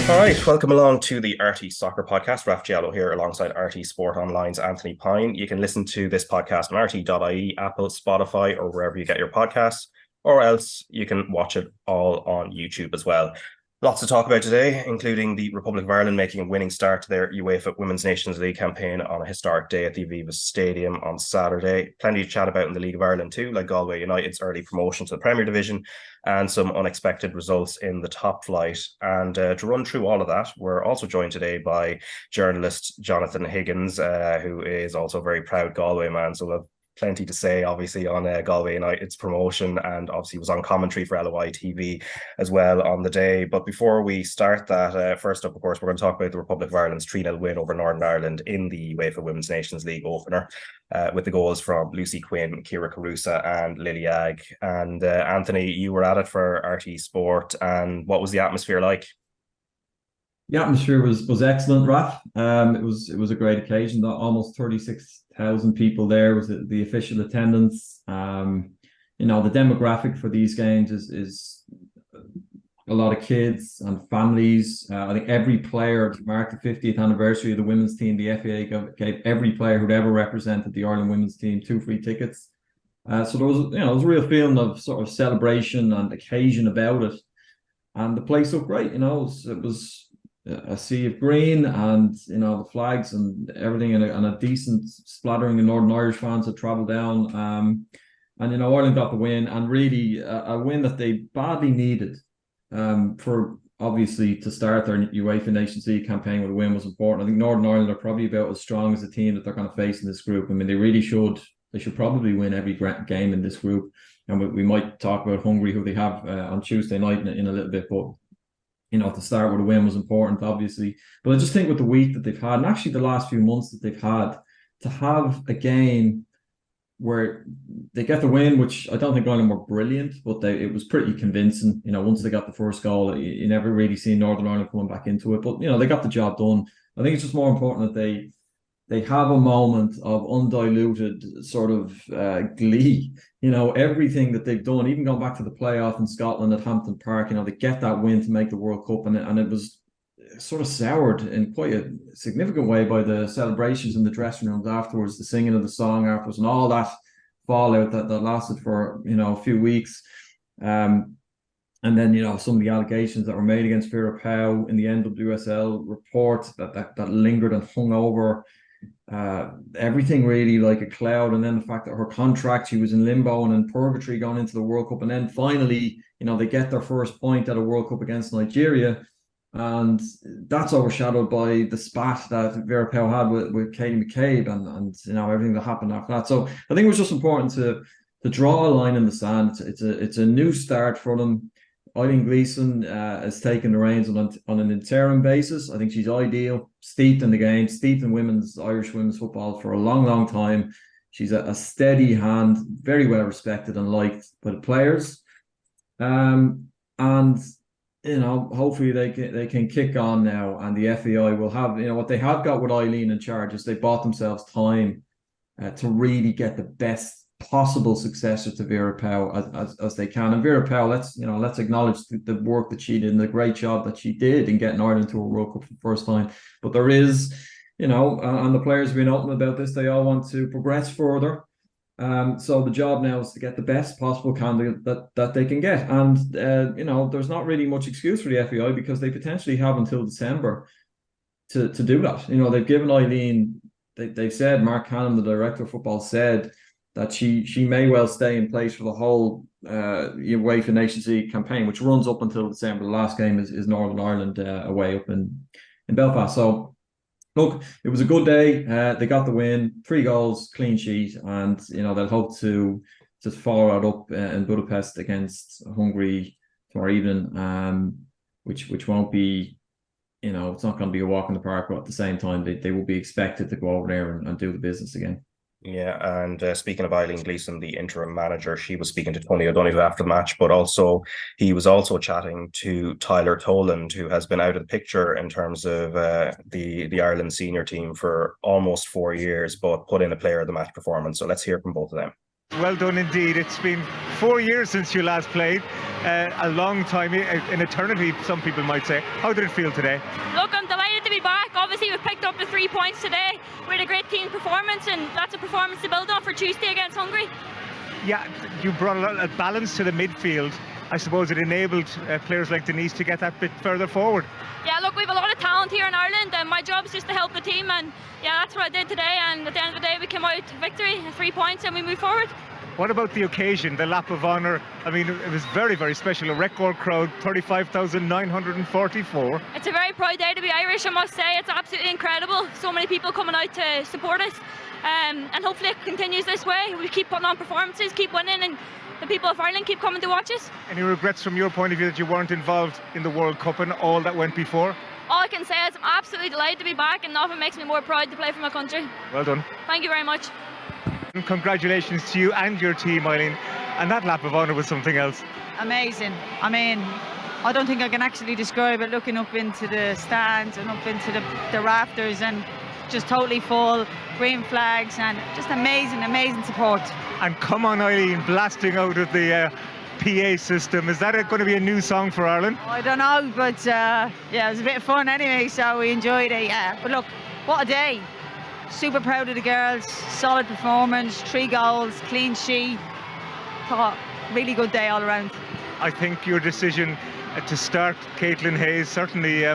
All right, welcome along to the RTÉ Soccer Podcast. Raf Diallo here alongside RTÉ Sport Online's Anthony Pyne. You can listen to this podcast on RTÉ.ie, Apple, Spotify, or wherever you get your podcasts, or else you can watch it all on YouTube as well. Lots to talk about today, including the Republic of Ireland making a winning start to their UEFA Women's Nations League campaign on a historic day at the Aviva Stadium on Saturday. Plenty to chat about in the League of Ireland too, like Galway United's early promotion to the Premier Division and some unexpected results in the top flight. And to run through all of that, we're also joined today by journalist Jonathan Higgins, who is also a very proud Galway man. So we'll have plenty to say, obviously, on Galway United's promotion, and obviously was on commentary for LOI TV as well on the day. But before we start that, first up, of course, we're going to talk about the Republic of Ireland's 3-0 win over Northern Ireland in the UEFA Women's Nations League opener, with the goals from Lucy Quinn, Kira Carusa and Lily Agg. And Anthony, you were at it for RTÉ Sport, and what was the atmosphere like? The atmosphere was excellent, Raf. It was a great occasion. Almost 36,000 people there was the official attendance. The demographic for these games is a lot of kids and families. I think every player, to mark the 50th anniversary of the women's team, the FAA gave every player who'd ever represented the Ireland women's team 2 free tickets. So there was a real feeling of sort of celebration and occasion about it, and the place looked great. It was a sea of green, and the flags and everything, and a decent splattering of Northern Irish fans that travelled down. Ireland got the win, and really a win that they badly needed. For obviously to start their UEFA Nations League campaign with a win was important. I think Northern Ireland are probably about as strong as the team that they're going to face in this group. I mean, they should probably win every game in this group. And we might talk about Hungary, who they have on Tuesday night in a little bit, but to start with a win was important, obviously. But I just think with the week that they've had, and actually the last few months that they've had, to have a game where they get the win, which I don't think Ireland were brilliant, but it was pretty convincing. Once they got the first goal, you never really seen Northern Ireland coming back into it. But, they got the job done. I think it's just more important that they have a moment of undiluted sort of glee. Everything that they've done, even going back to the playoff in Scotland at Hampton Park, they get that win to make the World Cup, and it was sort of soured in quite a significant way by the celebrations in the dressing rooms afterwards, the singing of the song afterwards, and all that fallout that lasted for a few weeks. And then some of the allegations that were made against Vera Pauw in the NWSL report that lingered and hung over everything really like a cloud. And then the fact that her contract, she was in limbo and in purgatory going into the World Cup, and then finally they get their first point at a World Cup against Nigeria, and that's overshadowed by the spat that Vera Pauw had with Katie McCabe and everything that happened after that. So I think it was just important to draw a line in the sand. It's a new start for them. Eileen Gleeson has taken the reins on an interim basis. I think she's ideal, steeped in the game, steeped in Irish women's football for a long, long time. She's a steady hand, very well respected and liked by the players. And hopefully they can kick on now, and the FAI will have, what they have got with Eileen in charge is they bought themselves time to really get the best possible successor to Vera Pauw as they can. And Vera Pauw, let's acknowledge the work that she did and the great job that she did in getting Ireland to a World Cup for the first time. But there is, and the players have been open about this, they all want to progress further. So the job now is to get the best possible candidate that they can get. And, there's not really much excuse for the FAI because they potentially have until December to do that. They've given Eileen, they've said, Mark Cannon, the director of football, said that she may well stay in place for the whole UEFA Nations League campaign, which runs up until December. The last game is Northern Ireland away up in Belfast. So, look, it was a good day. They got the win, 3 goals, clean sheet, and they'll hope to just follow it up in Budapest against Hungary tomorrow evening, which won't be, it's not going to be a walk in the park, but at the same time, they will be expected to go over there and do the business again. Yeah, and speaking of Eileen Gleeson, the interim manager, she was speaking to Tony O'Donoghue after the match, but he was also chatting to Tyler Toland, who has been out of the picture in terms of the Ireland senior team for almost 4 years, but put in a player of the match performance. So let's hear from both of them. Well done indeed. It's been 4 years since you last played, a long time, an eternity, some people might say. How did it feel today? Look, I'm delighted to be back. Obviously, we've picked up the 3 points today. We had a great team performance, and that's a performance to build on for Tuesday against Hungary. Yeah, you brought a lot of balance to the midfield. I suppose it enabled players like Denise to get that bit further forward. Yeah, look, we have a lot of talent here in Ireland, and my job is just to help the team, and yeah, that's what I did today. And at the end of the day, we came out with victory, 3 points, and we moved forward. What about the occasion, the lap of honour? I mean, it was very, very special. A record crowd, 35,944. It's a very proud day to be Irish, I must say. It's absolutely incredible. So many people coming out to support us, and hopefully it continues this way. We keep putting on performances, keep winning, and the people of Ireland keep coming to watch us. Any regrets from your point of view that you weren't involved in the World Cup and all that went before? All I can say is I'm absolutely delighted to be back, and nothing makes me more proud to play for my country. Well done. Thank you very much. And congratulations to you and your team, Eileen. And that lap of honour was something else. Amazing. I mean, I don't think I can actually describe it, looking up into the stands and up into the rafters, and just totally full, green flags, and just amazing, amazing support. And come on, Eileen, blasting out of the PA system. Is that going to be a new song for Ireland? I don't know, but yeah, it was a bit of fun anyway, so we enjoyed it, yeah. But look, what a day. Super proud of the girls, solid performance, 3 goals, clean sheet. Thought, really good day all around. I think your decision to start Caitlin Hayes certainly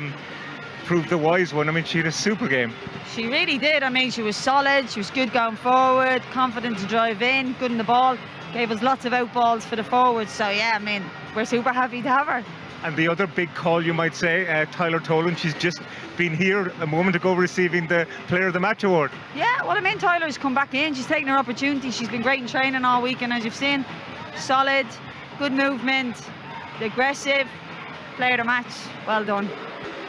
proved the wise one. I mean, she had a super game. She really did. I mean, she was solid, she was good going forward, confident to drive in, good in the ball, gave us lots of out balls for the forwards. So yeah, I mean, we're super happy to have her. And the other big call, you might say, Tyler Toland, she's just been here a moment ago receiving the Player of the Match award. Yeah, well, I mean, Tyler's come back in, she's taken her opportunity, she's been great in training all weekend, as you've seen. Solid, good movement, aggressive, Player of the Match, well done.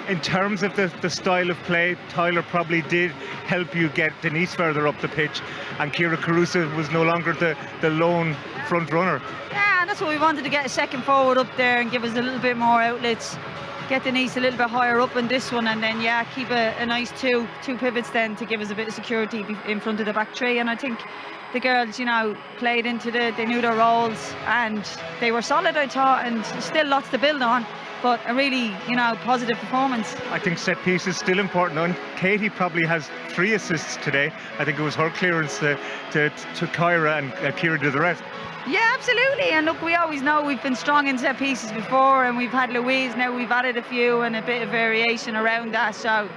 In terms of the style of play, Tyler probably did help you get Denise further up the pitch, and Ciara Carusa was no longer the lone front runner. Yeah, and that's what we wanted, to get a second forward up there and give us a little bit more outlets, get Denise a little bit higher up in this one, and then yeah, keep a nice two pivots then to give us a bit of security in front of the back three. And I think the girls, you know, played into they knew their roles, and they were solid, I thought, and still lots to build on. But a really, you know, positive performance. I think set piece is still important. And Katie probably has 3 assists today. I think it was her clearance to Kyra, and Ciara did the rest. Yeah, absolutely. And look, we always know we've been strong in set pieces before, and we've had Louise, now we've added a few and a bit of variation around that. So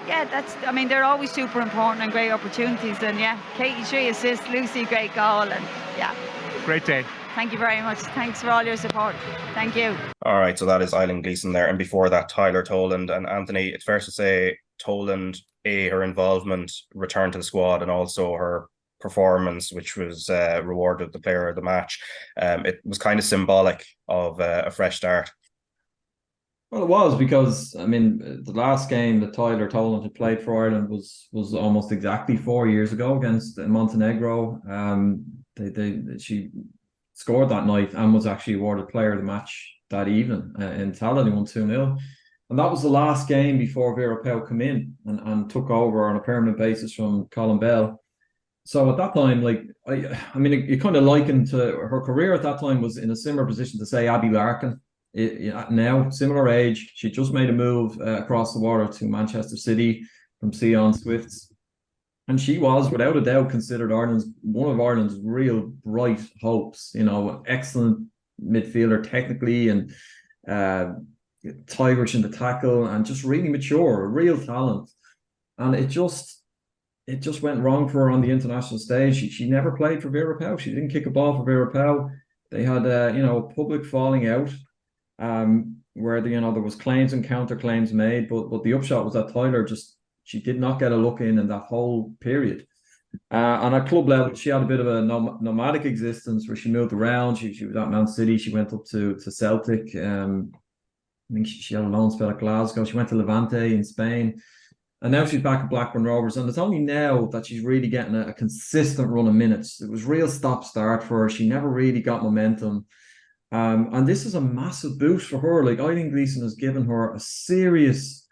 yeah, I mean, they're always super important and great opportunities. And yeah, Katie 3 assists, Lucy great goal, and yeah. Great day. Thank you very much. Thanks for all your support. Thank you. All right, so that is Eileen Gleeson there. And before that, Tyler Toland. And Anthony, it's fair to say Toland, her involvement, return to the squad, and also her performance, which was rewarded the Player of the Match. It was kind of symbolic of a fresh start. Well, it was, because I mean, the last game that Tyler Toland had played for Ireland was almost exactly 4 years ago against Montenegro. She scored that night and was actually awarded Player of the Match that evening in Taland. He won 2-0. And that was the last game before Vera Pauw came in and took over on a permanent basis from Colin Bell. So at that time, like, I mean, it kind of likened to her career at that time was in a similar position to, say, Abby Larkin. Now, similar age, she just made a move across the water to Manchester City from Sion Swifts. And she was, without a doubt, considered one of Ireland's real bright hopes. You know, excellent midfielder technically, and tigerish in the tackle, and just really mature, a real talent. And it just went wrong for her on the international stage. She never played for Vera Pauw. She didn't kick a ball for Vera Pauw. They had a public falling out, where there was claims and counterclaims made, but the upshot was that Tyler she did not get a look in that whole period. And at club level, she had a bit of a nomadic existence where she moved around. She was at Man City. She went up to Celtic. I think she had a loan spell at Glasgow. She went to Levante in Spain. And now she's back at Blackburn Rovers. And it's only now that she's really getting a consistent run of minutes. It was real stop-start for her. She never really got momentum. And this is a massive boost for her. Like, Eileen Gleeson has given her a serious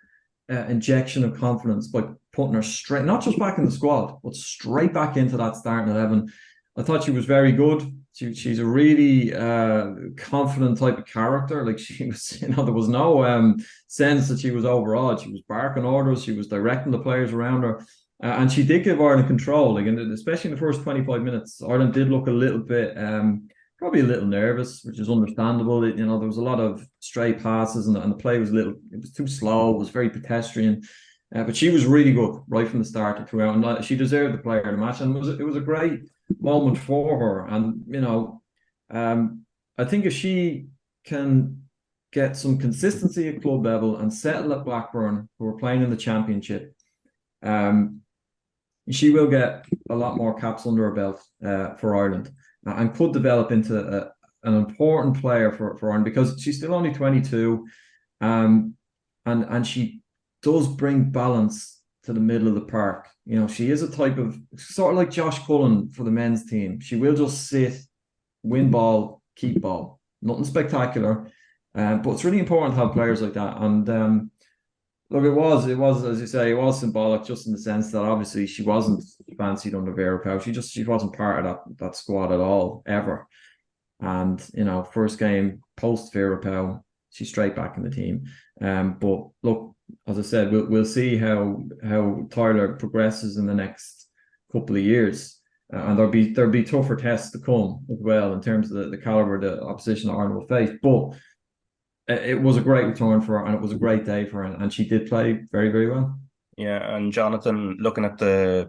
injection of confidence by putting her straight, not just back in the squad, but straight back into that starting 11. I thought she was very good. she's a really confident type of character. Like she was, there was no sense that she was overawed. She was barking orders. She was directing the players around her, and she did give Ireland control. Like, and especially in the first 25 minutes, Ireland did look a little bit, probably a little nervous, which is understandable. There was a lot of stray passes, and the play was it was too slow. It was very pedestrian. But she was really good right from the start to throughout, and she deserved the player of the match. And it was a great moment for her. And I think if she can get some consistency at club level and settle at Blackburn, who are playing in the Championship, she will get a lot more caps under her belt for Ireland, and could develop into an important player for Ireland, because she's still only 22, and she does bring balance to the middle of the park. She is a type of, sort of like Josh Cullen for the men's team. She will just sit, win ball, keep ball. Nothing spectacular, but it's really important to have players like that. And look, it was, as you say, it was symbolic, just in the sense that obviously she wasn't fancied under Vera Pauw. She wasn't part of that squad at all, ever. And first game post Vera Pauw, she's straight back in the team. But look, as I said, we'll see how Tyler progresses in the next couple of years, and there'll be tougher tests to come as well in terms of the caliber of the opposition that Ireland will face. But it was a great return for her, and it was a great day for her, and she did play very, very well. Yeah, and Jonathan, looking at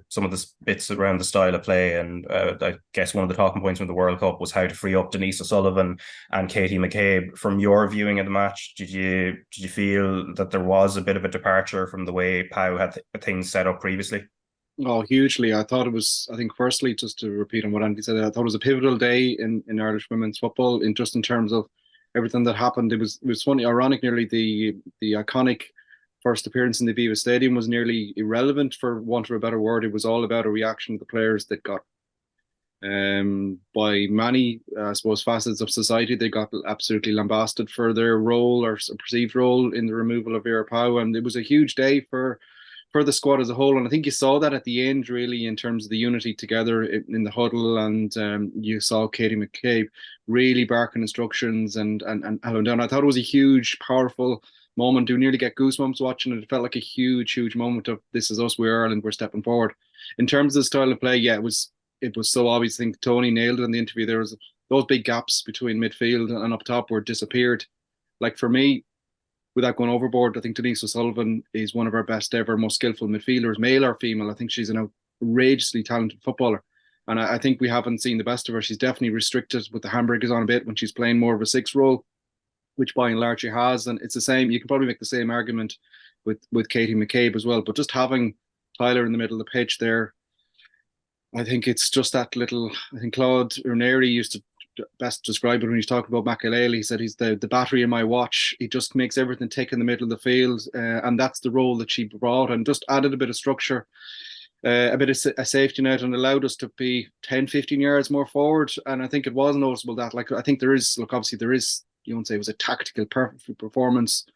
some of the bits around the style of play, and I guess one of the talking points from the World Cup was how to free up Denise O'Sullivan and Katie McCabe. From your viewing of the match, did you feel that there was a bit of a departure from the way Pauw had things set up previously? Oh, hugely. I thought it was, I think, firstly, just to repeat on what Andy said, I thought it was a pivotal day in Irish women's football, in terms of everything that happened. It was funny, ironic, nearly the iconic first appearance in the Viva Stadium was nearly irrelevant, for want of a better word. It was all about a reaction of the players that got, by many, I suppose, facets of society, they got absolutely lambasted for their role, or perceived role, in the removal of Vera Pauw. And it was a huge day for the squad as a whole. And I think you saw that at the end, really, in terms of the unity together in the huddle. And you saw Katie McCabe really barking instructions and allowing down. I thought it was a huge, powerful moment. You nearly get goosebumps watching it. It felt like a huge, huge moment of, this is us, we're Ireland, we're stepping forward. In terms of the style of play, yeah, it was so obvious. I think Tony nailed it in the interview. There was those big gaps between midfield and up top were disappeared. Like, for me, without going overboard, I think Denise O'Sullivan is one of our best ever, most skillful midfielders, male or female. I think she's an outrageously talented footballer. And I think we haven't seen the best of her. She's definitely restricted with the handbrakes on a bit when she's playing more of a 6 role, which by and large she has. And it's the same, you can probably make the same argument with Katie McCabe as well. But just having Tyler in the middle of the pitch there, I think it's just that little, I think Claude Ranieri used to best describe it when he's talking about Makelele. He said he's the battery in my watch. He just makes everything tick in the middle of the field. And that's the role that she brought, and just added a bit of structure, a bit of a safety net, and allowed us to be 10, 15 yards more forward. And I think it was noticeable that, like, I think there is, look, obviously there is, you won't say it was a tactical perfect performance.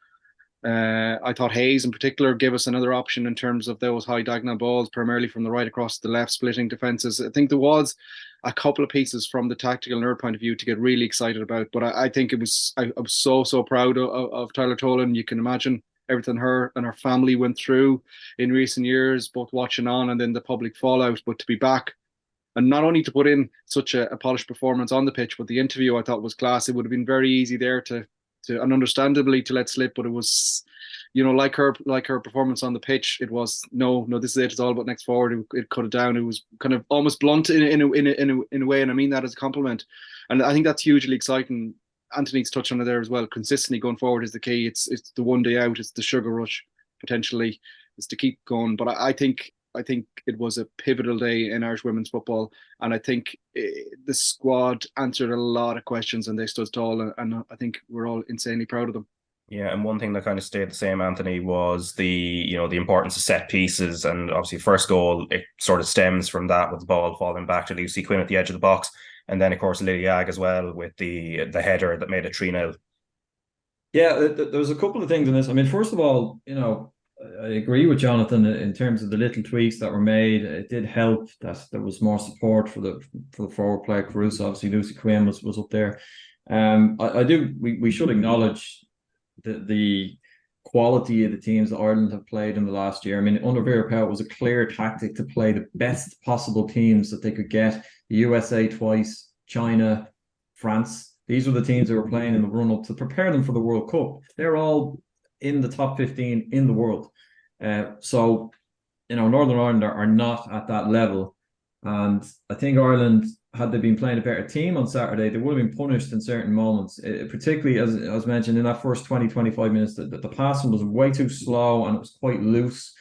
I thought Hayes in particular gave us another option in terms of those high diagonal balls, primarily from the right across the left, splitting defences. I think there was a couple of pieces from the tactical nerd point of view to get really excited about. But I think it was, I was so proud of Tyler Toland. You can imagine everything her and her family went through in recent years, both watching on and then the public fallout. But to be back, and not only to put in such a polished performance on the pitch, but the interview I thought was class. It would have been very easy there to and understandably to let slip, but it was, you know, like her performance on the pitch, it was no, this is it. It's all about next forward. It cut it down. It was kind of almost blunt in a way, and I mean that as a compliment. And I think that's hugely exciting. Anthony's touched on it there as well. Consistently going forward is the key. It's the one day out. It's the sugar rush potentially. It's to keep going. But I think it was a pivotal day in Irish women's football, and I think the squad answered a lot of questions and they stood tall, and I think we're all insanely proud of them. Yeah, and one thing that kind of stayed the same, Anthony, was the importance of set pieces, and obviously first goal, it sort of stems from that, with the ball falling back to Lucy Quinn at the edge of the box, and then of course Lily Agg as well with the header that made it 3-0. Yeah, there's a couple of things in this. I mean, first of all, I agree with Jonathan in terms of the little tweaks that were made. It did help that there was more support for the forward player. Caruso, obviously Lucy Quinn was up there. We should acknowledge the quality of the teams that Ireland have played in the last year. I mean, under Vera Pauw, it was a clear tactic to play the best possible teams that they could get. The USA twice, China, France. These were the teams that were playing in the run-up to prepare them for the World Cup. They're all in the top 15 in the world. So, Northern Ireland are not at that level. And I think Ireland, had they been playing a better team on Saturday, they would have been punished in certain moments. Particularly, as mentioned, in that first 20-25 minutes, the passing was way too slow and it was quite loose.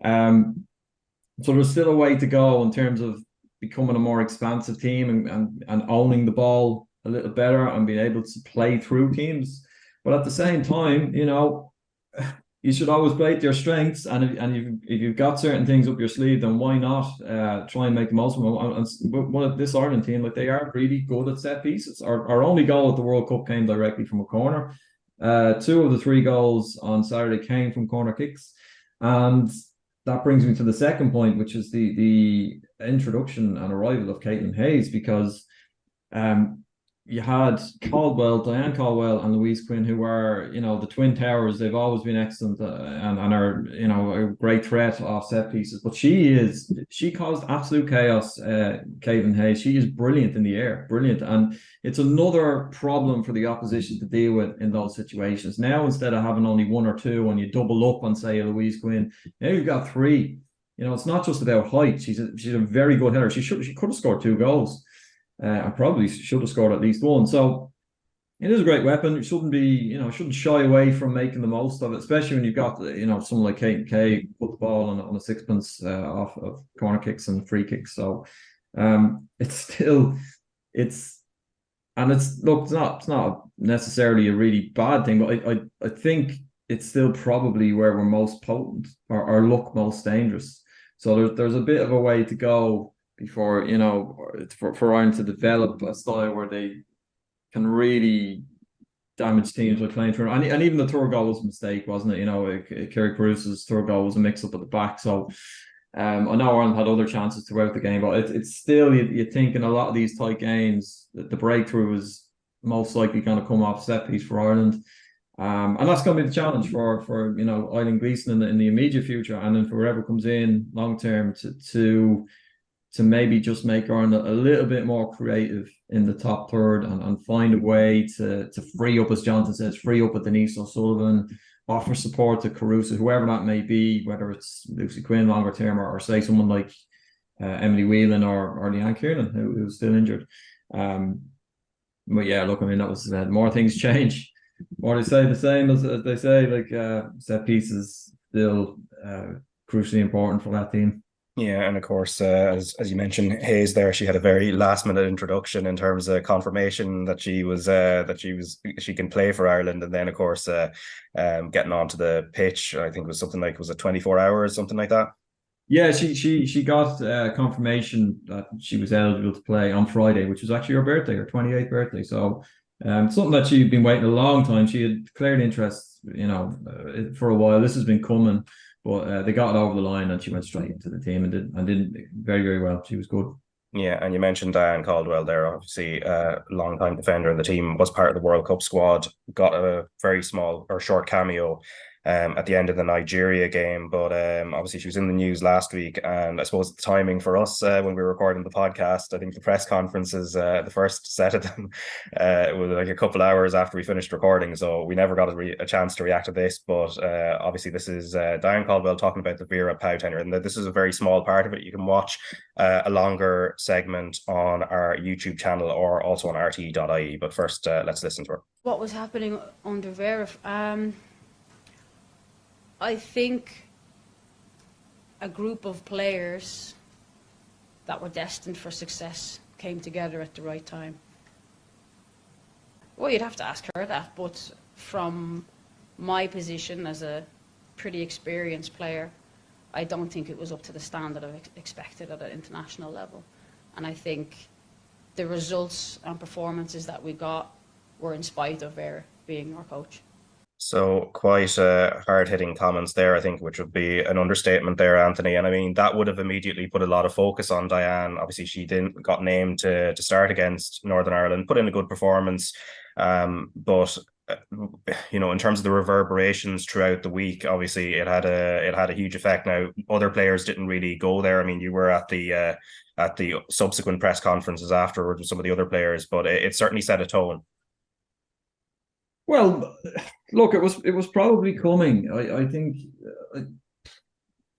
So there's still a way to go in terms of becoming a more expansive team and owning the ball a little better and being able to play through teams. But at the same time, you should always play to your strengths, and if you've got certain things up your sleeve, then why not try and make the most of them? And one of this Ireland team, like, they are really good at set pieces. Our only goal at the World Cup came directly from a corner. 2 of the 3 goals on Saturday came from corner kicks, and that brings me to the second point, which is the introduction and arrival of Caitlin Hayes, because you had Diane Caldwell and Louise Quinn, who are, the twin towers. They've always been excellent and are, a great threat off set pieces. But she caused absolute chaos, Caitlin Hayes. She is brilliant in the air, brilliant. And it's another problem for the opposition to deal with in those situations. Now, instead of having only 1 or 2 and you double up on, say, Louise Quinn, now you've got 3. It's not just about height. She's a very good header. She could have scored 2 goals. I probably should have scored at least 1. So it is a great weapon. It shouldn't shy away from making the most of it, especially when you've got, someone like Kate Kay put the ball on a sixpence off of corner kicks and free kicks. So it's not necessarily a really bad thing, but I think it's still probably where we're most potent or look most dangerous. So there's a bit of a way to go before, for Ireland to develop a style where they can really damage teams by playing through. And even the third goal was a mistake, wasn't it? Kerry Caruso's third goal was a mix-up at the back. So I know Ireland had other chances throughout the game, but it's still, you think in a lot of these tight games that the breakthrough is most likely going to come off set piece for Ireland. And that's going to be the challenge for Eileen Gleeson in the immediate future, and then for whoever comes in long term to maybe just make Ireland a little bit more creative in the top third and find a way to free up, as Jonathan says, free up with Denise O'Sullivan, offer support to Caruso, whoever that may be, whether it's Lucy Quinn longer term or say someone like Emily Whelan or Leanne Kiernan, who's still injured. But yeah, look, that was more things change. Or they say the same as they say, like set pieces still crucially important for that team. Yeah, and of course, as you mentioned, Hayes there, she had a very last minute introduction in terms of confirmation that she can play for Ireland, and then of course getting onto the pitch. I think it was something like, was it 24 hours, something like that? Yeah, she got confirmation that she was eligible to play on Friday, which was actually her birthday, her 28th birthday. So something that she'd been waiting a long time. She had declared interest, for a while. This has been coming. But they got it over the line and she went straight into the team and did very, very well. She was good. Yeah, and you mentioned Diane Caldwell there, obviously a long-time defender in the team, was part of the World Cup squad, got a very small or short cameo at the end of the Nigeria game, but obviously she was in the news last week, and I suppose the timing for us when we were recording the podcast, I think the press conferences, the first set of them, it was like a couple hours after we finished recording, so we never got a chance to react to this, but obviously this is Diane Caldwell talking about the Vera Pauw tenure, and this is a very small part of it. You can watch a longer segment on our YouTube channel or also on RTÉ.ie, but first let's listen to her. What was happening under Vera? I think a group of players that were destined for success came together at the right time. Well, you'd have to ask her that, but from my position as a pretty experienced player, I don't think it was up to the standard I expected at an international level. And I think the results and performances that we got were in spite of Vera being our coach. So quite hard-hitting comments there, I think, which would be an understatement there, Anthony. And I mean, that would have immediately put a lot of focus on Diane. Obviously, she didn't got named to start against Northern Ireland, put in a good performance. But in terms of the reverberations throughout the week, obviously it had a huge effect. Now, other players didn't really go there. I mean, you were at the subsequent press conferences afterwards with some of the other players, but it certainly set a tone. Well, look, it was probably coming. I think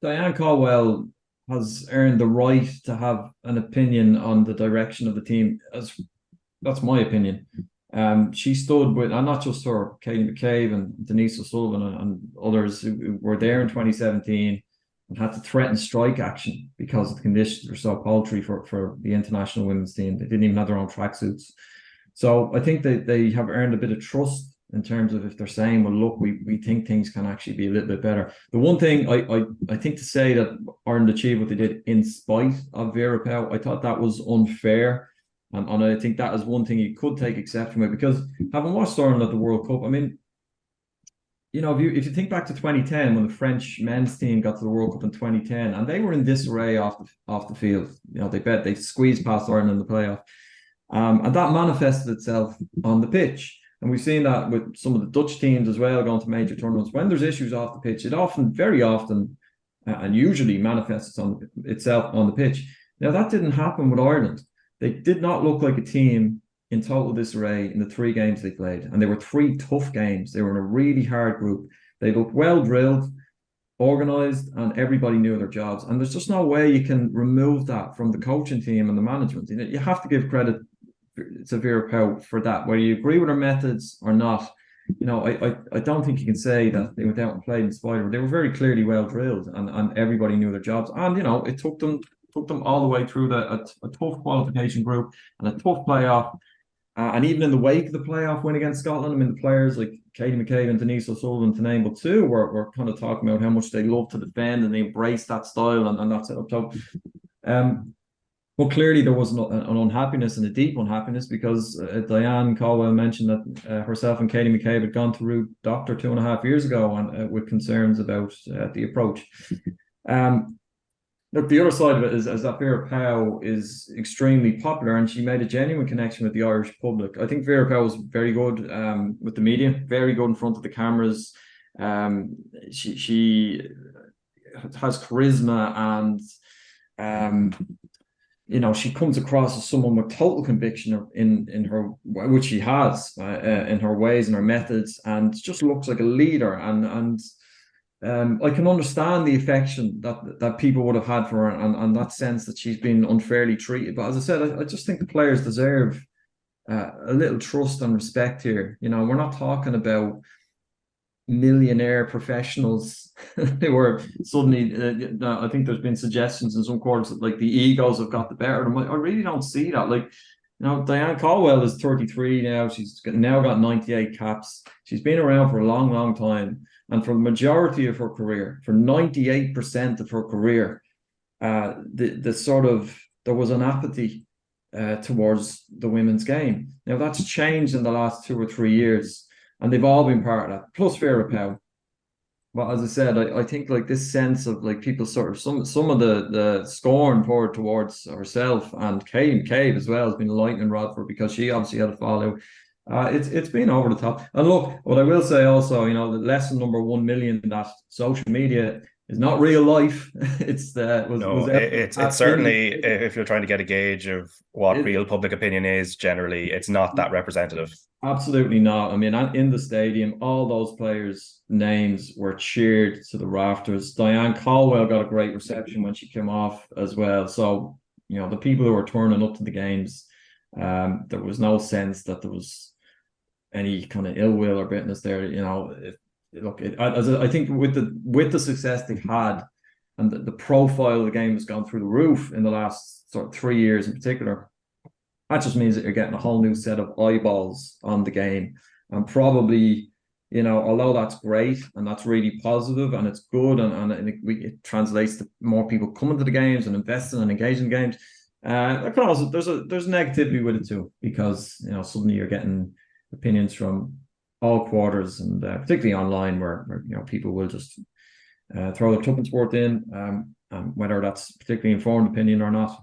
Diane Caldwell has earned the right to have an opinion on the direction of the team. That's my opinion. She stood with, and not just her, Katie McCabe and Denise O'Sullivan and others who were there in 2017 and had to threaten strike action because the conditions were so paltry for the international women's team. They didn't even have their own tracksuits. So I think they have earned a bit of trust in terms of if they're saying, well, look, we think things can actually be a little bit better. The one thing I think to say that Ireland achieved what they did in spite of Vera Pauw, I thought that was unfair. And I think that is one thing you could take exception with, because having watched Ireland at the World Cup, I mean, if you think back to 2010 when the French men's team got to the World Cup in 2010, and they were in disarray off the field. They squeezed past Ireland in the playoff, and that manifested itself on the pitch. And we've seen that with some of the Dutch teams as well, going to major tournaments. When there's issues off the pitch, it very often, and usually manifests itself on the pitch. Now, that didn't happen with Ireland. They did not look like a team in total disarray in the 3 games they played. And they were 3 tough games. They were in a really hard group. They looked well drilled, organised, and everybody knew their jobs. And there's just no way you can remove that from the coaching team and the management. You have to give credit to Vera Pauw for that, whether you agree with her methods or not. I don't think you can say that they went out and played in spite of her. They were very clearly well drilled, and everybody knew their jobs. And it took them all the way through a tough qualification group and a tough playoff. And even in the wake of the playoff win against Scotland, I mean, the players like Katie McCabe and Denise O'Sullivan, to name but 2, were kind of talking about how much they love to defend and they embrace that style and that setup. So, but clearly there was an unhappiness, and a deep unhappiness, because Diane Caldwell mentioned that herself and Katie McCabe had gone to Rue Doctor 2.5 years ago and with concerns about the approach. Look, the other side of it is that Vera Pauw is extremely popular, and she made a genuine connection with the Irish public. I think Vera Pauw was very good with the media, very good in front of the cameras. She has charisma, and she comes across as someone with total conviction in her, which she has in her ways and her methods, and just looks like a leader. And I can understand the affection that people would have had for her, and that sense that she's been unfairly treated. But as I said, I just think the players deserve a little trust and respect here. We're not talking about millionaire professionals who were suddenly. I think there's been suggestions in some quarters that the egos have got the better of them. I really don't see that. Diane Caldwell is 33 now. She's now got 98 caps. She's been around for a long, long time. And for the majority of her career, for 98% of her career, there was an apathy towards the women's game. Now, that's changed in the last 2 or 3 years, and they've all been part of that, plus Vera Pauw. But as I said, I think this sense of people sort of some of the scorn poured towards herself, and Katie McCabe as well has been a lightning rod for her, because she obviously had a fallout. It's been over the top. And look, what I will say also, the lesson number 1 million, that social media is not real life. It's certainly, if you're trying to get a gauge of what real public opinion is, generally it's not that representative. Absolutely not. I mean, in the stadium, all those players' names were cheered to the rafters. Diane Caldwell got a great reception when she came off as well. So, the people who were turning up to the games, there was no sense that there was any kind of ill will or bitterness there. I think with the success they've had, and the profile of the game has gone through the roof in the last sort of 3 years in particular, that just means that you're getting a whole new set of eyeballs on the game. And probably, although that's great and that's really positive and it's good, and it translates to more people coming to the games and investing and engaging in games, there can also there's negativity with it too, because suddenly you're getting opinions from all quarters, and particularly online, where people will just throw their tuppence worth in, whether that's particularly informed opinion or not.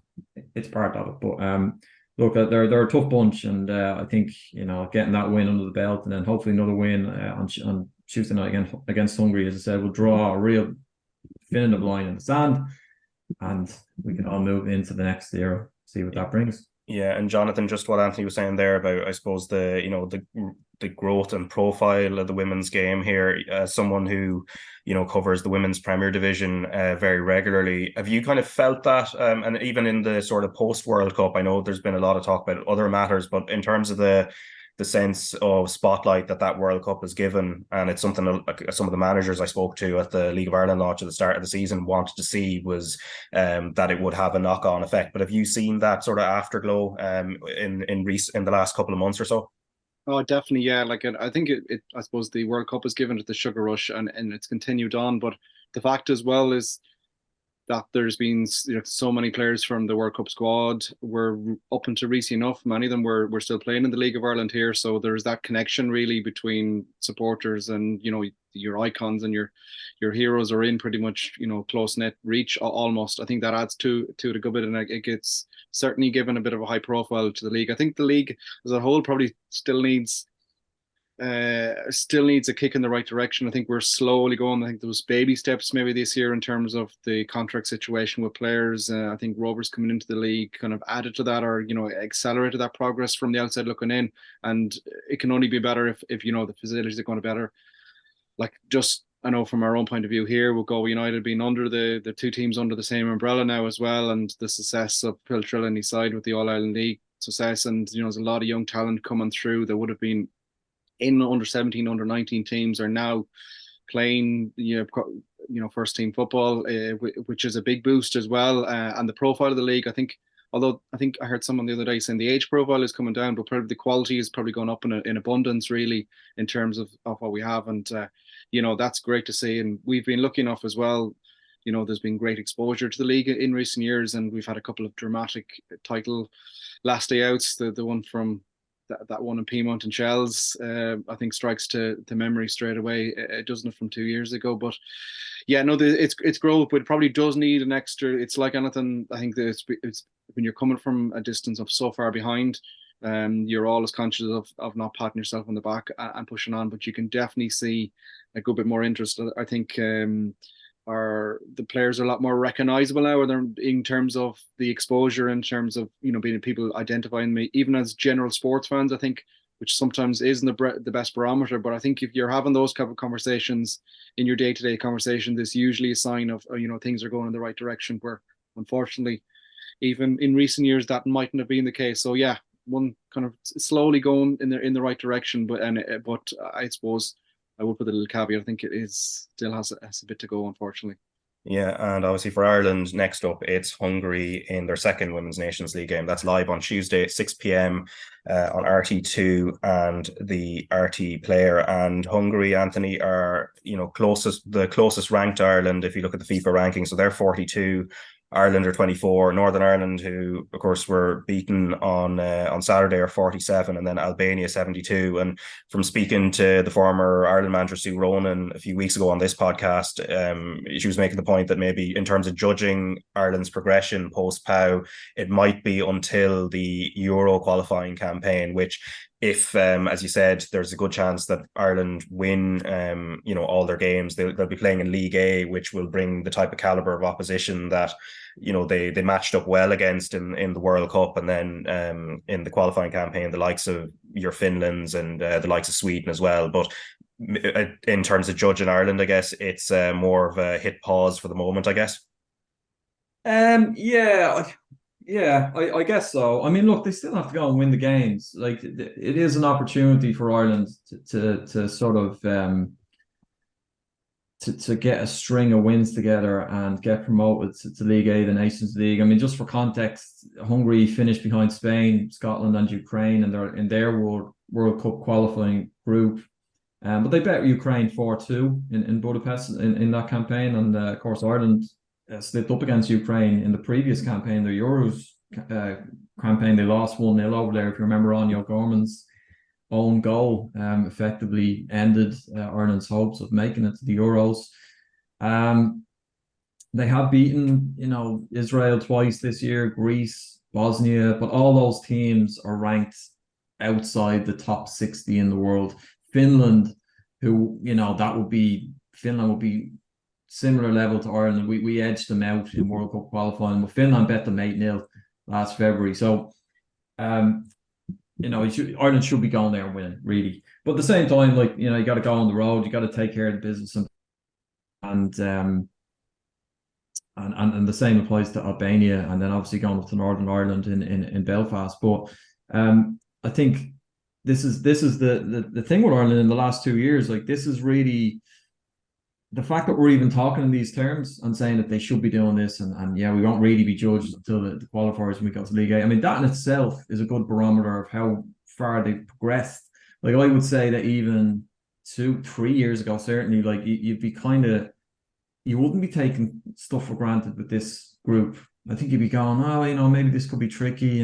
It's part of it. But look, they're a tough bunch, and I think getting that win under the belt, and then hopefully another win on Tuesday night against Hungary, as I said, will draw a real definitive line in the sand, and we can all move into the next year, see what that brings. Yeah, and Jonathan, just what Anthony was saying there about, I suppose, the growth and profile of the women's game here, as someone who covers the women's Premier Division very regularly, have you kind of felt that, and even in the sort of post World Cup, I know there's been a lot of talk about other matters, but in terms of the sense of spotlight that World Cup has given, and it's something some of the managers I spoke to at the League of Ireland launch at the start of the season wanted to see, was that it would have a knock-on effect. But have you seen that sort of afterglow in the last couple of months or so? Oh, definitely, yeah. Like, I think I suppose the World Cup has given it the sugar rush, and it's continued on. But the fact as well is that there's been so many players from the World Cup squad were up until recently enough. Many of them were still playing in the League of Ireland here, so there's that connection really between supporters and your icons and your heroes are in pretty much close net reach almost. I think that adds to it a good bit, and it gets certainly given a bit of a high profile to the league. I think the league as a whole probably still needs a kick in the right direction. I think we're slowly going. I think there was baby steps maybe this year in terms of the contract situation with players. I think Rovers coming into the league kind of added to that, or accelerated that progress from the outside looking in. And it can only be better if the facilities are going to better. Like, just I know from our own point of view here, with Galway United being under the two teams under the same umbrella now as well, and the success of Piltrill and his side with the All Ireland League success, and there's a lot of young talent coming through that would have been in under 17, under 19 teams are now playing, first team football, which is a big boost as well. And the profile of the league, I think I heard someone the other day saying the age profile is coming down, but probably the quality is probably going up in abundance really in terms of what we have. And, that's great to see. And we've been lucky enough as well. There's been great exposure to the league in recent years, and we've had a couple of dramatic title last day outs. The one from that one in Piedmont and Shells, I think strikes to memory straight away, doesn't it, from 2 years ago. But yeah, no, it's growth, but it probably does need an extra. It's like anything. I think that it's when you're coming from a distance of so far behind, you're always conscious of not patting yourself on the back and pushing on. But you can definitely see a good bit more interest. I think the players are a lot more recognizable now, in terms of the exposure, in terms of being people identifying me, even as general sports fans. I think, which sometimes isn't the best barometer, but I think if you're having those kind of conversations in your day-to-day conversations, it's usually a sign of things are going in the right direction. Where unfortunately, even in recent years, that mightn't have been the case. So yeah, one kind of slowly going in the right direction, but I suppose I will put a little caveat. I think it still has a bit to go, unfortunately. Yeah, and obviously for Ireland, next up, it's Hungary in their second Women's Nations League game. That's live on Tuesday at 6 p.m. On RT2 and the RT Player. And Hungary, Anthony, are the closest ranked Ireland if you look at the FIFA ranking. So they're 42. Ireland are 24, Northern Ireland, who of course were beaten on Saturday, are 47, and then Albania 72. And from speaking to the former Ireland manager Sue Ronan a few weeks ago on this podcast, she was making the point that maybe in terms of judging Ireland's progression post POW, it might be until the Euro qualifying campaign, which, if as you said, there's a good chance that Ireland win all their games, they'll be playing in League A, which will bring the type of caliber of opposition that they matched up well against in the World Cup, and then in the qualifying campaign, the likes of your Finlands and the likes of Sweden as well. But in terms of judging Ireland, I guess it's more of a hit pause for the moment, I guess. Yeah, I guess so. I mean, look, they still have to go and win the games. Like, it is an opportunity for Ireland to sort of to get a string of wins together and get promoted to League A, the Nations League. I mean, just for context, Hungary finished behind Spain, Scotland, and Ukraine, and they're in their World Cup qualifying group. But they bet Ukraine 4-2 in Budapest in that campaign, and of course Ireland slipped up against Ukraine in the previous campaign, the Euros campaign. They lost 1-0 over there, if you remember, Anya Gorman's own goal effectively ended Ireland's hopes of making it to the Euros. They have beaten, Israel twice this year, Greece, Bosnia, but all those teams are ranked outside the top 60 in the world. Finland, who, Finland would be similar level to Ireland. We edged them out in World Cup qualifying, but Finland bet them 8-0 last February. So, Ireland should be going there and winning, really. But at the same time, you got to go on the road, you got to take care of the business, and the same applies to Albania, and then obviously going up to Northern Ireland in Belfast. But I think this is the thing with Ireland in the last 2 years. This is really the fact that we're even talking in these terms and saying that they should be doing this, and we won't really be judged until the qualifiers when we go to League A. I mean, that in itself is a good barometer of how far they've progressed. I would say that even 2-3 years ago, certainly, you'd be you wouldn't be taking stuff for granted with this group. I think you'd be going, maybe this could be tricky,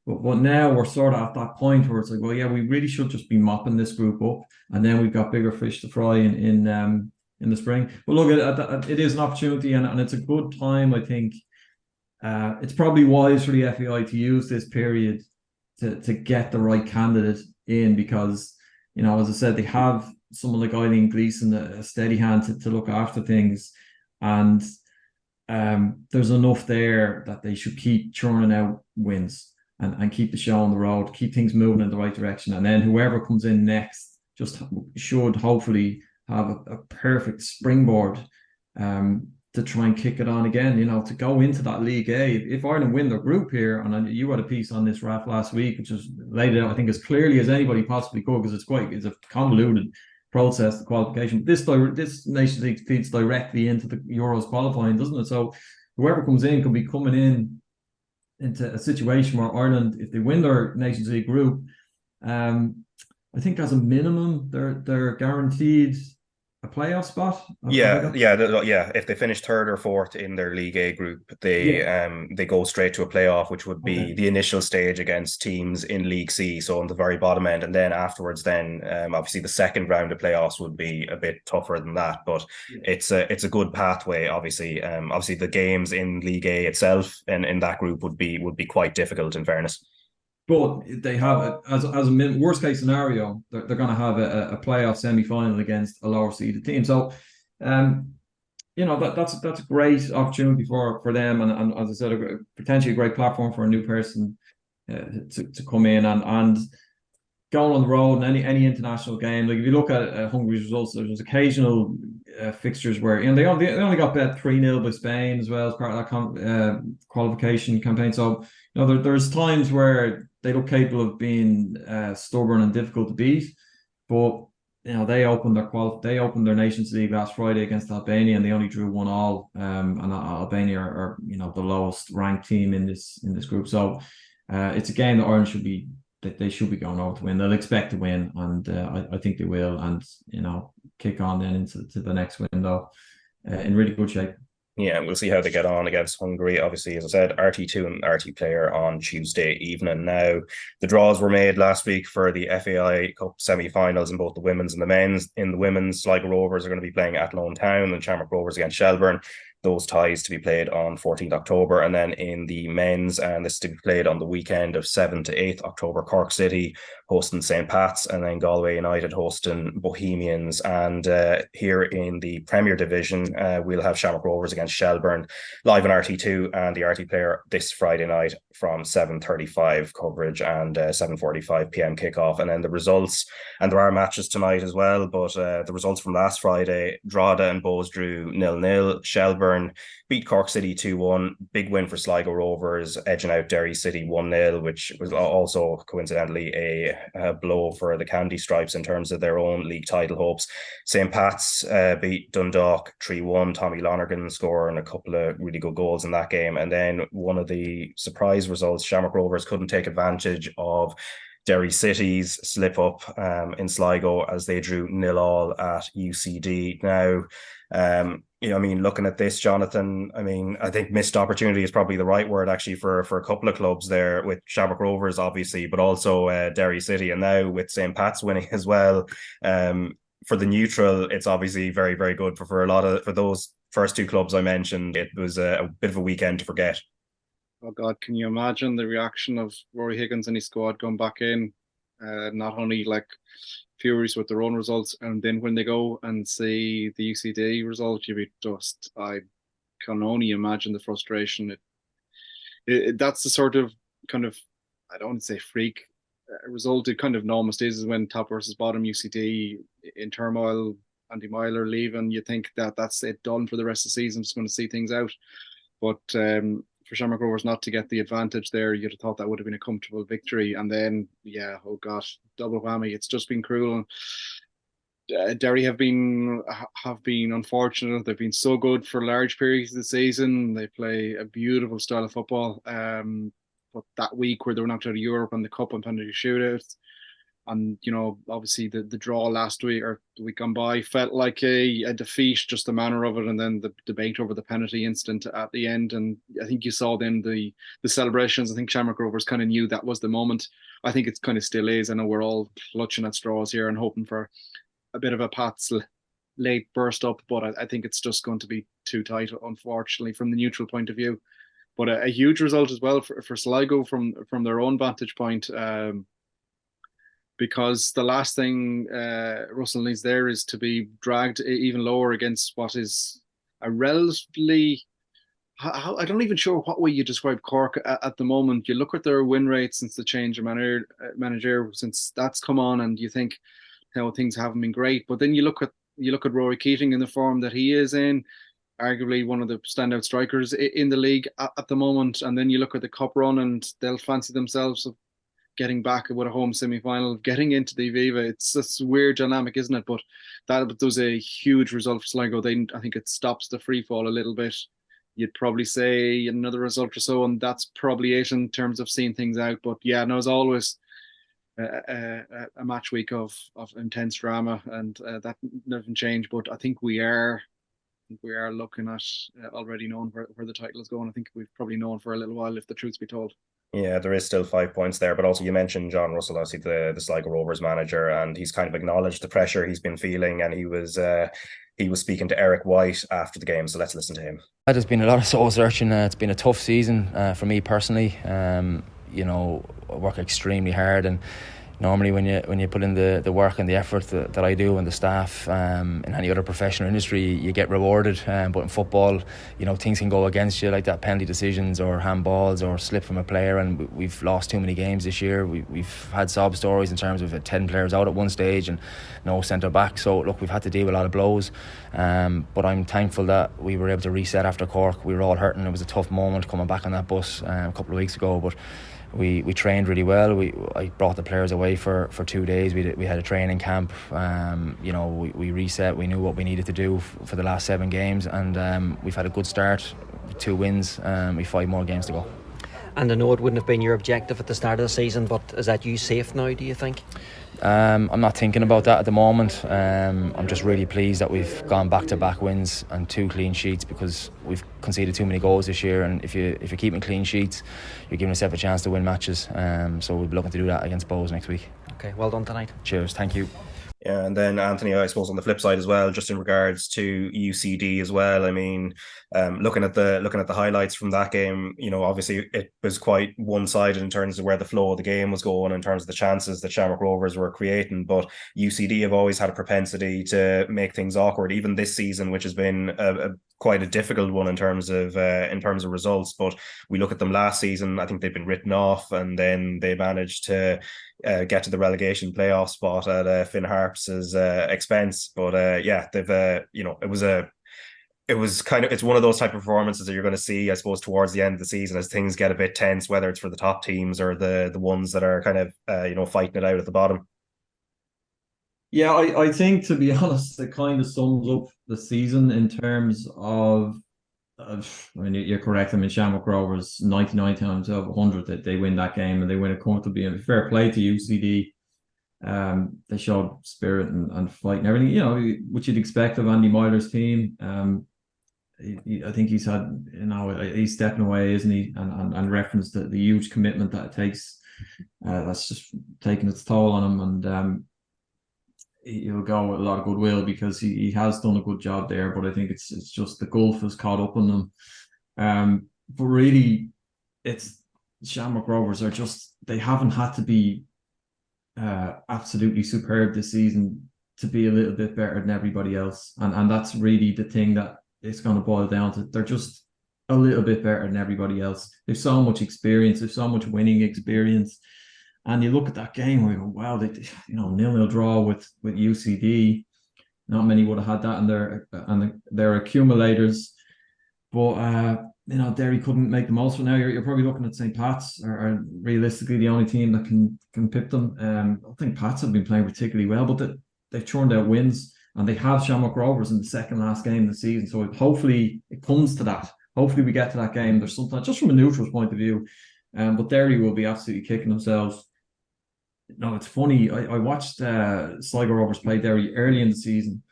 but now we're sort of at that point where it's we really should just be mopping this group up, and then we've got bigger fish to fry in the spring. But look, it is an opportunity, and it's a good time. I think it's probably wise for the FAI to use this period to get the right candidate in, because, as I said, they have someone like Eileen Gleeson, a steady hand to look after things, and there's enough there that they should keep churning out wins and keep the show on the road, keep things moving in the right direction, and then whoever comes in next just should hopefully have a perfect springboard to try and kick it on again, to go into that League A. If Ireland win their group here, and you had a piece on this, Raf, last week, which is laid it out, I think, as clearly as anybody possibly could, because it's a convoluted process, the qualification. This Nations League feeds directly into the Euros qualifying, doesn't it? So whoever comes in could be coming into a situation where Ireland, if they win their Nations League group, I think as a minimum they're guaranteed a playoff spot. If they finish third or fourth in their League A group, they go straight to a playoff, which would be the initial stage against teams in League C, so on the very bottom end, and then afterwards, obviously the second round of playoffs would be a bit tougher than that. But it's a good pathway. Obviously, the games in League A itself and in that group would be quite difficult, in fairness. But they have, as a worst case scenario, they're going to have a playoff semi-final against a lower seeded team. So, that's a great opportunity for them, and as I said, potentially a great platform for a new person to come in and going on the road in any international game. If you look at Hungary's results, there's occasional fixtures where they only got bet 3-0 by Spain as well as part of that qualification campaign. So there's times where they look capable of being stubborn and difficult to beat, but they opened their Nations League last Friday against Albania, and they only drew 1-1. And Albania are the lowest ranked team in this group. So it's a game that Ireland should be going over to win. They'll expect to win, and I think they will, and kick on then into the next window in really good shape. Yeah, we'll see how they get on against Hungary. Obviously, as I said, RT2 and RT Player on Tuesday evening. Now, the draws were made last week for the FAI Cup semi-finals in both the women's and the men's. In the women's, Sligo Rovers are going to be playing Athlone Town, and Shamrock Rovers against Shelburne. Those ties to be played on 14th October. And then in the men's, and this to be played on the weekend of 7th to 8th October, Cork City hosting St. Pat's, and then Galway United hosting Bohemians. And here in the Premier Division, we'll have Shamrock Rovers against Shelburne live on RT2 and the RT Player this Friday night from 7:35 coverage and 7:45 p.m. kickoff. And then the results, and there are matches tonight as well, but the results from last Friday: Drogheda and Bows drew 0-0. Shelburne beat Cork City 2-1. Big win for Sligo Rovers, edging out Derry City 1-0, which was also coincidentally a blow for the Candy Stripes in terms of their own league title hopes. St. Pat's beat Dundalk 3-1. Tommy Lonergan scoring a couple of really good goals in that game. And then one of the surprise results, Shamrock Rovers couldn't take advantage of Derry City's slip up in Sligo as they drew 0-0 at UCD. Now, I mean, looking at this, Jonathan, I mean, I think missed opportunity is probably the right word actually for a couple of clubs there, with Shamrock Rovers obviously, but also Derry City, and now with St. Pat's winning as well. For the neutral, it's obviously very, very good for those first two clubs I mentioned. It was a bit of a weekend to forget. Oh God, can you imagine the reaction of Rory Higgins and his squad going back in? Not only like furious with their own results, and then when they go and see the UCD result, you'd be just, I can only imagine the frustration. That's the sort of kind of, I don't want to say freak result. It kind of almost is when top versus bottom, UCD in turmoil, Andy Myler leaving. You think that's it, done for the rest of the season, just going to see things out. But for Shamrock Rovers not to get the advantage there, you'd have thought that would have been a comfortable victory. And then, yeah, oh gosh, double whammy. It's just been cruel. Derry have been unfortunate. They've been so good for large periods of the season. They play a beautiful style of football. But that week where they were knocked out of Europe and the cup and penalty shootouts, and obviously the draw last week or the week gone by felt like a defeat, just the manner of it, and then the debate over the penalty incident at the end. And I think you saw then the celebrations. I think Shamrock Rovers kind of knew that was the moment. I think it kind of still is. I know we're all clutching at straws here and hoping for a bit of a Pat's late burst up, but I think it's just going to be too tight, unfortunately, from the neutral point of view. But a huge result as well for Sligo from their own vantage point. Because the last thing Russell needs there is to be dragged even lower against what is a relatively, I don't even sure what way you describe Cork at the moment. You look at their win rate since the change of manager, since that's come on, and you think things haven't been great. But then you look at Rory Keating in the form that he is in, arguably one of the standout strikers in the league at the moment. And then you look at the cup run, and they'll fancy themselves getting back with a home semi-final, getting into the Aviva. It's this weird dynamic, isn't it? But that was a huge result for Sligo. I think it stops the free fall a little bit. You'd probably say another result or so, and that's probably it in terms of seeing things out. But yeah, no, as always, a match week of intense drama, and that doesn't change. But I think we are looking at already knowing where the title is going. I think we've probably known for a little while, if the truth's be told. Yeah, there is still 5 points there, but also you mentioned John Russell, obviously the Sligo Rovers manager, and he's kind of acknowledged the pressure he's been feeling, and he was speaking to Eric White after the game, so let's listen to him. There's been a lot of soul searching. It's been a tough season for me personally. I work extremely hard, and normally when you put in the work and the effort that I do and the staff in any other professional industry, you get rewarded. But in football, things can go against you, like that penalty decisions or handballs or slip from a player, and we've lost too many games this year. We've had sob stories in terms of 10 players out at one stage and no centre back. So look, we've had to deal with a lot of blows. But I'm thankful that we were able to reset after Cork. We were all hurting. It was a tough moment coming back on that bus a couple of weeks ago, but we trained really well. I brought the players away for 2 days. We had a training camp. We reset. We knew what we needed to do for the last 7 games, and we've had a good start. 2 wins. We've 5 more games to go. And I know it wouldn't have been your objective at the start of the season, but is that you safe now, do you think? I'm not thinking about that at the moment. I'm just really pleased that we've gone back-to-back wins and 2 clean sheets, because we've conceded too many goals this year, and if you're keeping clean sheets, you're giving yourself a chance to win matches. So we'll be looking to do that against Bows next week. Okay, well done tonight. Cheers, thank you. Yeah, and then Anthony, I suppose on the flip side as well, just in regards to UCD as well. I mean, looking at the highlights from that game, obviously it was quite one-sided in terms of where the flow of the game was going, in terms of the chances that Shamrock Rovers were creating. But UCD have always had a propensity to make things awkward, even this season, which has been quite a difficult one in terms of results. But we look at them last season, I think they've been written off, and then they managed to get to the relegation playoff spot at Finn Harp's expense. But they've it's one of those type of performances that you're going to see, I suppose, towards the end of the season as things get a bit tense, whether it's for the top teams or the ones that are kind of fighting it out at the bottom. Yeah, I think, to be honest, it kind of sums up the season in terms of I mean, you're correct. I mean, Shamrock Rovers 99 times out of 100 that they win that game, and they win it comfortably. And fair play to UCD They showed spirit and fight and everything, you know, which you'd expect of Andy Myler's team. I think he's had, you know, he's stepping away, isn't he? And referenced the huge commitment that it takes. That's just taking its toll on him, and he'll go with a lot of goodwill because he has done a good job there. But I think it's just the gulf has caught up on them. But really, it's Shamrock Rovers are just, they haven't had to be absolutely superb this season to be a little bit better than everybody else, and that's really the thing that it's going to boil down to. They're just a little bit better than everybody else. They've so much experience, they've so much winning experience, and you look at that game where you go, wow, they, you know, 0-0 draw with UCD. Not many would have had that in their accumulators, but you know, Derry couldn't make the most of it. Now you're probably looking at St. Pat's are realistically the only team that can pip them. I think Pats have been playing particularly well, but they've churned out wins, and they have Shamrock Rovers in the second last game of the season. So hopefully it comes to that. Hopefully we get to that game. There's something, just from a neutral's point of view, but Derry will be absolutely kicking themselves. No, it's funny. I watched Sligo Rovers play Derry early in the season,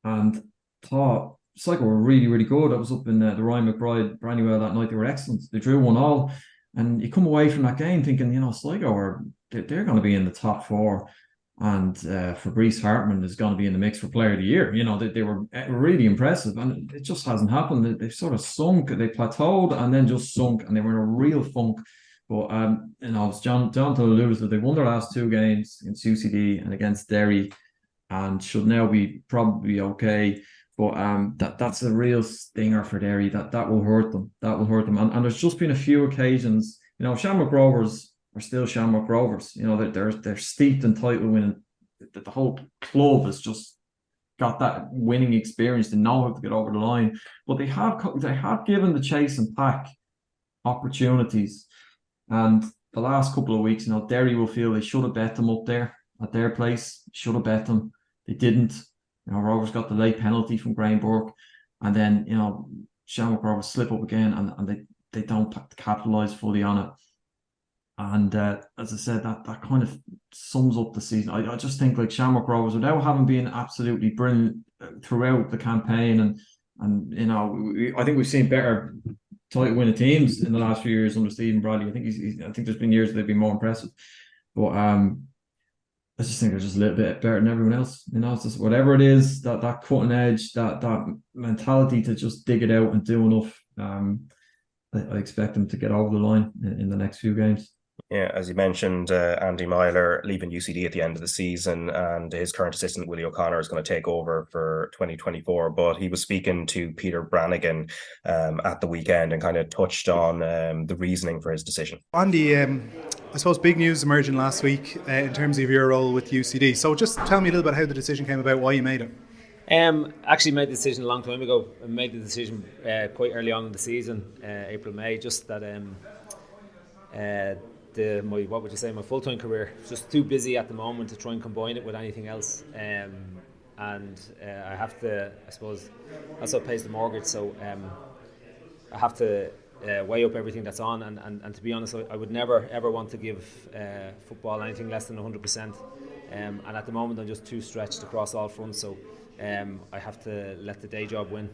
and thought Sligo were really, really good. I was up in the Ryan McBride Brandywell that night. They were excellent. They drew 1-1, and you come away from that game thinking, you know, Sligo they're going to be in the top four, and Fabrice Hartman is going to be in the mix for Player of the Year. You know, they were really impressive, and it just hasn't happened. They've sort of sunk. They plateaued and then just sunk, and they were in a real funk. But you know, as Jonathan alluded to, they won their last two games against UCD and against Derry, and should now be probably okay. But that's a real stinger for Derry. That will hurt them. That will hurt them. And there's just been a few occasions, you know, Shamrock Rovers are still Shamrock Rovers. You know, they're steeped in title winning. The whole club has just got that winning experience to know how to get over the line. But they have given the chase and pack opportunities. And the last couple of weeks, you know, Derry will feel they should have bet them up there at their place. Should have bet them. They didn't. You know, Rovers got the late penalty from Graham Burke, and then, you know, Shamrock Rovers slip up again, and they don't capitalise fully on it. And as I said, that kind of sums up the season. I just think, like, Shamrock Rovers, without having been absolutely brilliant throughout the campaign, and you know, I think we've seen better title winning teams in the last few years under Stephen Bradley. I think there's been years they've been more impressive, but I just think they're just a little bit better than everyone else. You know, it's just whatever it is, that cutting edge, that mentality to just dig it out and do enough. I expect them to get over the line in the next few games. Yeah, as you mentioned, Andy Myler leaving UCD at the end of the season, and his current assistant, Willie O'Connor, is going to take over for 2024. But he was speaking to Peter Brannigan at the weekend and kind of touched on the reasoning for his decision. Andy, I suppose big news emerging last week in terms of your role with UCD. So just tell me a little bit how the decision came about, why you made it. Actually made the decision a long time ago. I made the decision quite early on in the season, April, May, just that my full-time career is just too busy at the moment to try and combine it with anything else. And I have to, I suppose, that's what pays the mortgage. So I have to weigh up everything that's on, and to be honest, I would never ever want to give football anything less than 100%. And at the moment I'm just too stretched across all fronts, so I have to let the day job win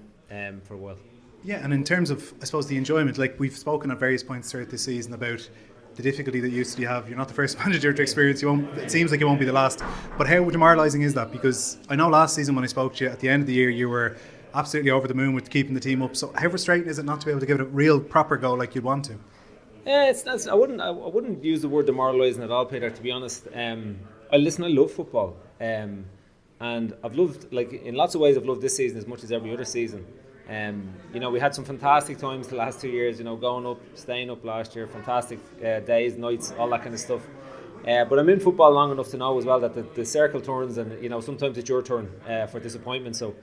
for a while. Yeah, and in terms of, I suppose, the enjoyment, like we've spoken at various points throughout this season about the difficulty that UCD have. You're not the first manager to experience. It seems like you won't be the last. But how demoralising is that? Because I know last season when I spoke to you at the end of the year, you were absolutely over the moon with keeping the team up. So how frustrating is it not to be able to give it a real proper go like you'd want to? I wouldn't use the word demoralising at all, Peter, to be honest. I love football, and I've loved, like, in lots of ways I've loved this season as much as every other season. You know, we had some fantastic times the last 2 years, you know, going up, staying up last year, fantastic days, nights, all that kind of stuff. But I'm in football long enough to know as well that the circle turns, and, you know, sometimes it's your turn for disappointment. So,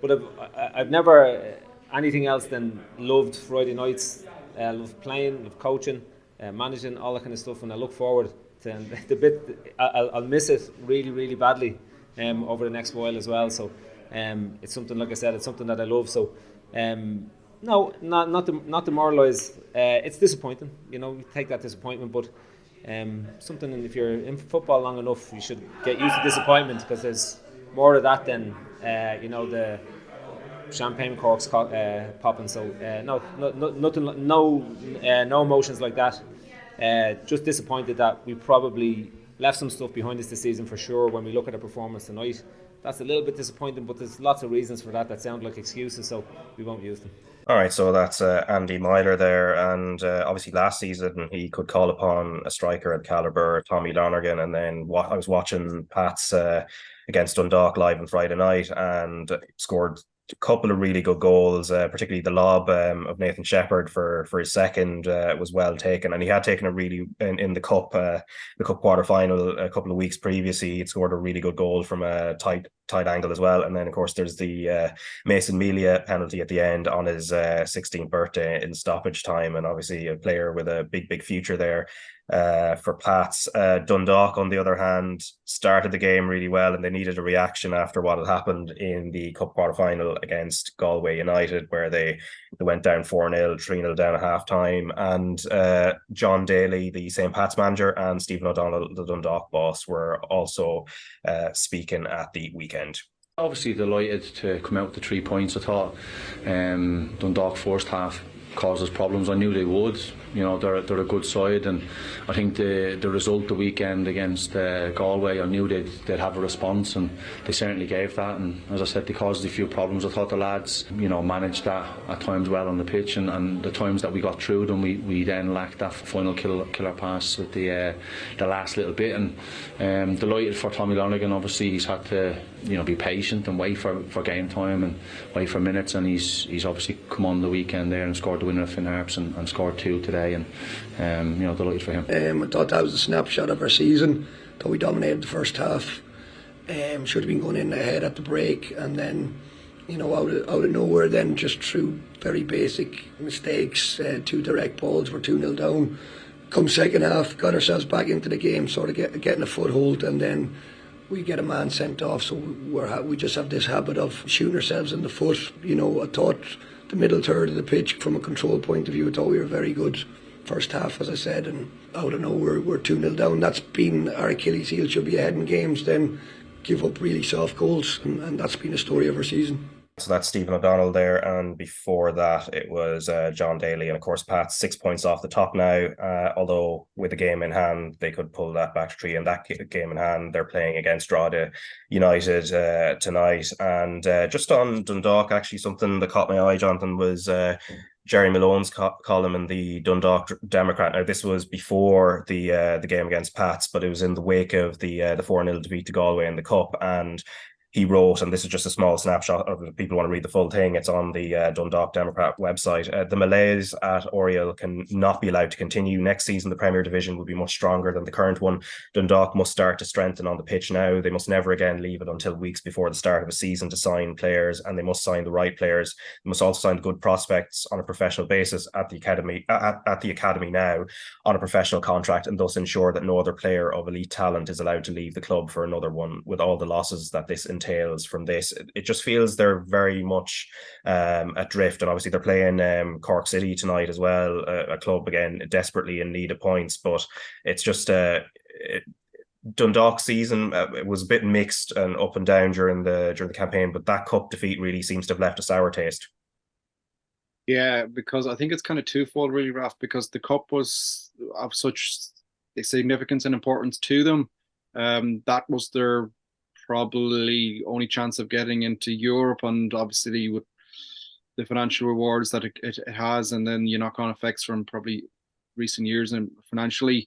but I've never anything else than loved Friday nights, loved playing, loved coaching, managing, all that kind of stuff, and I look forward to the bit. I'll miss it really, really badly over the next while as well. So it's something, like I said, it's something that I love. So no, not demoralised. It's disappointing, you know. We take that disappointment, but Something, if you're in football long enough, you should get used to disappointment, because there's more of that than the champagne corks popping. So no emotions like that. Just disappointed that we probably left some stuff behind us this season for sure. When we look at our performance tonight, that's a little bit disappointing, but there's lots of reasons for that sound like excuses, so we won't use them. All right, so that's Andy Myler there, and obviously last season he could call upon a striker at calibre, Tommy Lonergan, and then I was watching Pats against Dundalk live on Friday night, and scored a couple of really good goals, particularly the lob of Nathan Shepherd for his second was well taken, and he had taken a really in the cup quarter final a couple of weeks previously. He'd scored a really good goal from a tight angle as well, and then of course there's the Mason Melia penalty at the end on his 16th birthday in stoppage time, and obviously a player with a big future there. For Pats. Dundalk, on the other hand, started the game really well, and they needed a reaction after what had happened in the cup quarter final against Galway United, where they went down 4-0, 3-0 down at half time. And John Daly, the St. Pat's manager, and Stephen O'Donnell, the Dundalk boss, were also speaking at the weekend. Obviously delighted to come out with the 3 points. I thought Dundalk first half caused us problems. I knew they would. They're a good side, and I think the result the weekend against Galway, I knew they'd have a response, and they certainly gave that. And as I said, they caused a few problems. I thought the lads, managed that at times well on the pitch, and the times that we got through them, we then lacked that final killer pass at the last little bit. And delighted for Tommy Lonergan. Obviously, he's had to be patient and wait for game time and wait for minutes, and he's obviously come on the weekend there and scored the winner of Finn Harps and scored 2 today, and delighted for him. I thought that was a snapshot of our season. Thought we dominated the first half. Should have been going in ahead at the break, and then out of nowhere, then just through very basic mistakes, 2 direct balls, we're 2-0 down. Come second half, got ourselves back into the game, sort of getting a foothold, and then we get a man sent off. So we just have this habit of shooting ourselves in the foot. I thought the middle third of the pitch, from a control point of view, I thought we were very good first half, as I said, and out of nowhere we're 2-0 down. That's been our Achilles heel. Should be ahead in games, then give up really soft goals, and that's been a story of our season. So that's Stephen O'Donnell there, and before that it was John Daly, and of course Pat's 6 points off the top now, although with the game in hand they could pull that back to 3, and that game in hand they're playing against RTÉ United tonight. And just on Dundalk, actually something that caught my eye, Jonathan, was Jerry Malone's column in the Dundalk Democrat. Now, this was before the game against Pats, but it was in the wake of the 4-0 defeat to Galway in the Cup, and he wrote, and this is just a small snapshot of if people want to read the full thing, it's on the Dundalk Democrat website. The malaise at Oriel can not be allowed to continue. Next season, the Premier Division will be much stronger than the current one. Dundalk must start to strengthen on the pitch now. They must never again leave it until weeks before the start of a season to sign players, and they must sign the right players. They must also sign good prospects on a professional basis at the academy now on a professional contract, and thus ensure that no other player of elite talent is allowed to leave the club for another one, with all the losses that this entails from this. It just feels they're very much adrift, and obviously they're playing Cork City tonight as well, a club again desperately in need of points. But it's just Dundalk's season it was a bit mixed and up and down during the campaign, but that cup defeat really seems to have left a sour taste. Yeah, because I think it's kind of twofold really, Raf, because the cup was of such significance and importance to them. That was their probably only chance of getting into Europe, and obviously with the financial rewards that it has, and then knock-on effects from probably recent years, and financially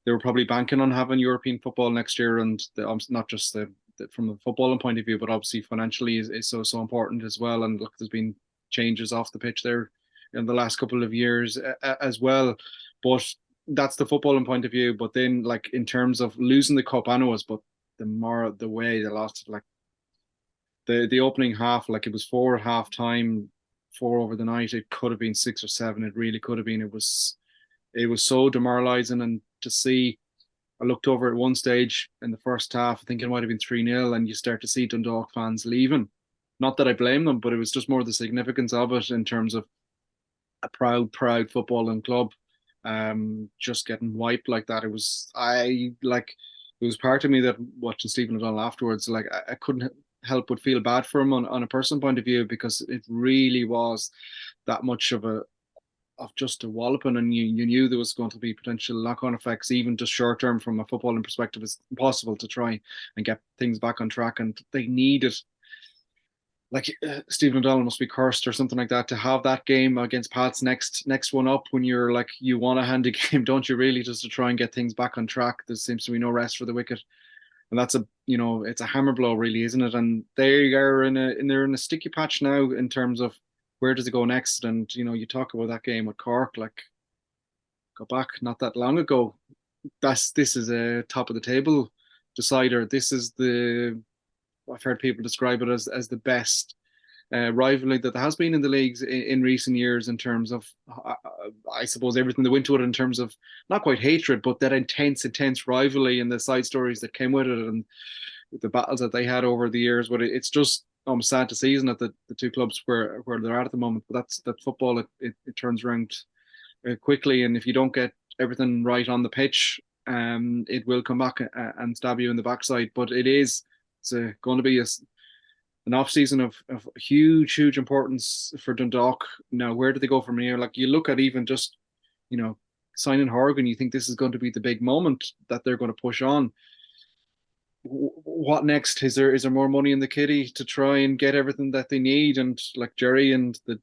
they were probably banking on having European football next year, and not just from the footballing point of view, but obviously financially is so important as well. And look, there's been changes off the pitch there in the last couple of years as well, but that's the footballing point of view. But then, like, in terms of losing the cup, I know it, but the way they lost it, like the opening half, like it was 4 at half time, 4 over the night. It could have been 6 or 7. It really could have been. It was so demoralising. And to see, I looked over at one stage in the first half, I think it might have been 3-0, and you start to see Dundalk fans leaving. Not that I blame them, but it was just more the significance of it in terms of a proud footballing club just getting wiped like that. It was part of me that watching Stephen O'Donnell afterwards, like I couldn't help but feel bad for him on a personal point of view, because it really was that much of just a walloping, and you knew there was going to be potential knock-on effects, even just short term from a footballing perspective. It's impossible to try and get things back on track, and they needed, like Stephen O'Donnell must be cursed or something like that, to have that game against Pat's next one up, when you're like, you want a handy game, don't you really, just to try and get things back on track. There seems to be no rest for the wicket, and that's it's a hammer blow, really, isn't it? And they are they're in a sticky patch now in terms of where does it go next. And you talk about that game with Cork, like, go back not that long ago. This is a top of the table decider. This is I've heard people describe it as the best rivalry that there has been in the leagues in recent years, in terms of, I suppose, everything that went to it, in terms of not quite hatred, but that intense rivalry and the side stories that came with it, and the battles that they had over the years. But it's just almost sad to see, isn't it, that the two clubs where they're at the moment. But that football, it turns around quickly, and if you don't get everything right on the pitch, it will come back and stab you in the backside. But it's going to be an off season of huge importance for Dundalk. Now, where do they go from here? Like, you look at even just signing Horgan, you think this is going to be the big moment that they're going to push on. What next? Is there more money in the kitty to try and get everything that they need? And like Jerry and the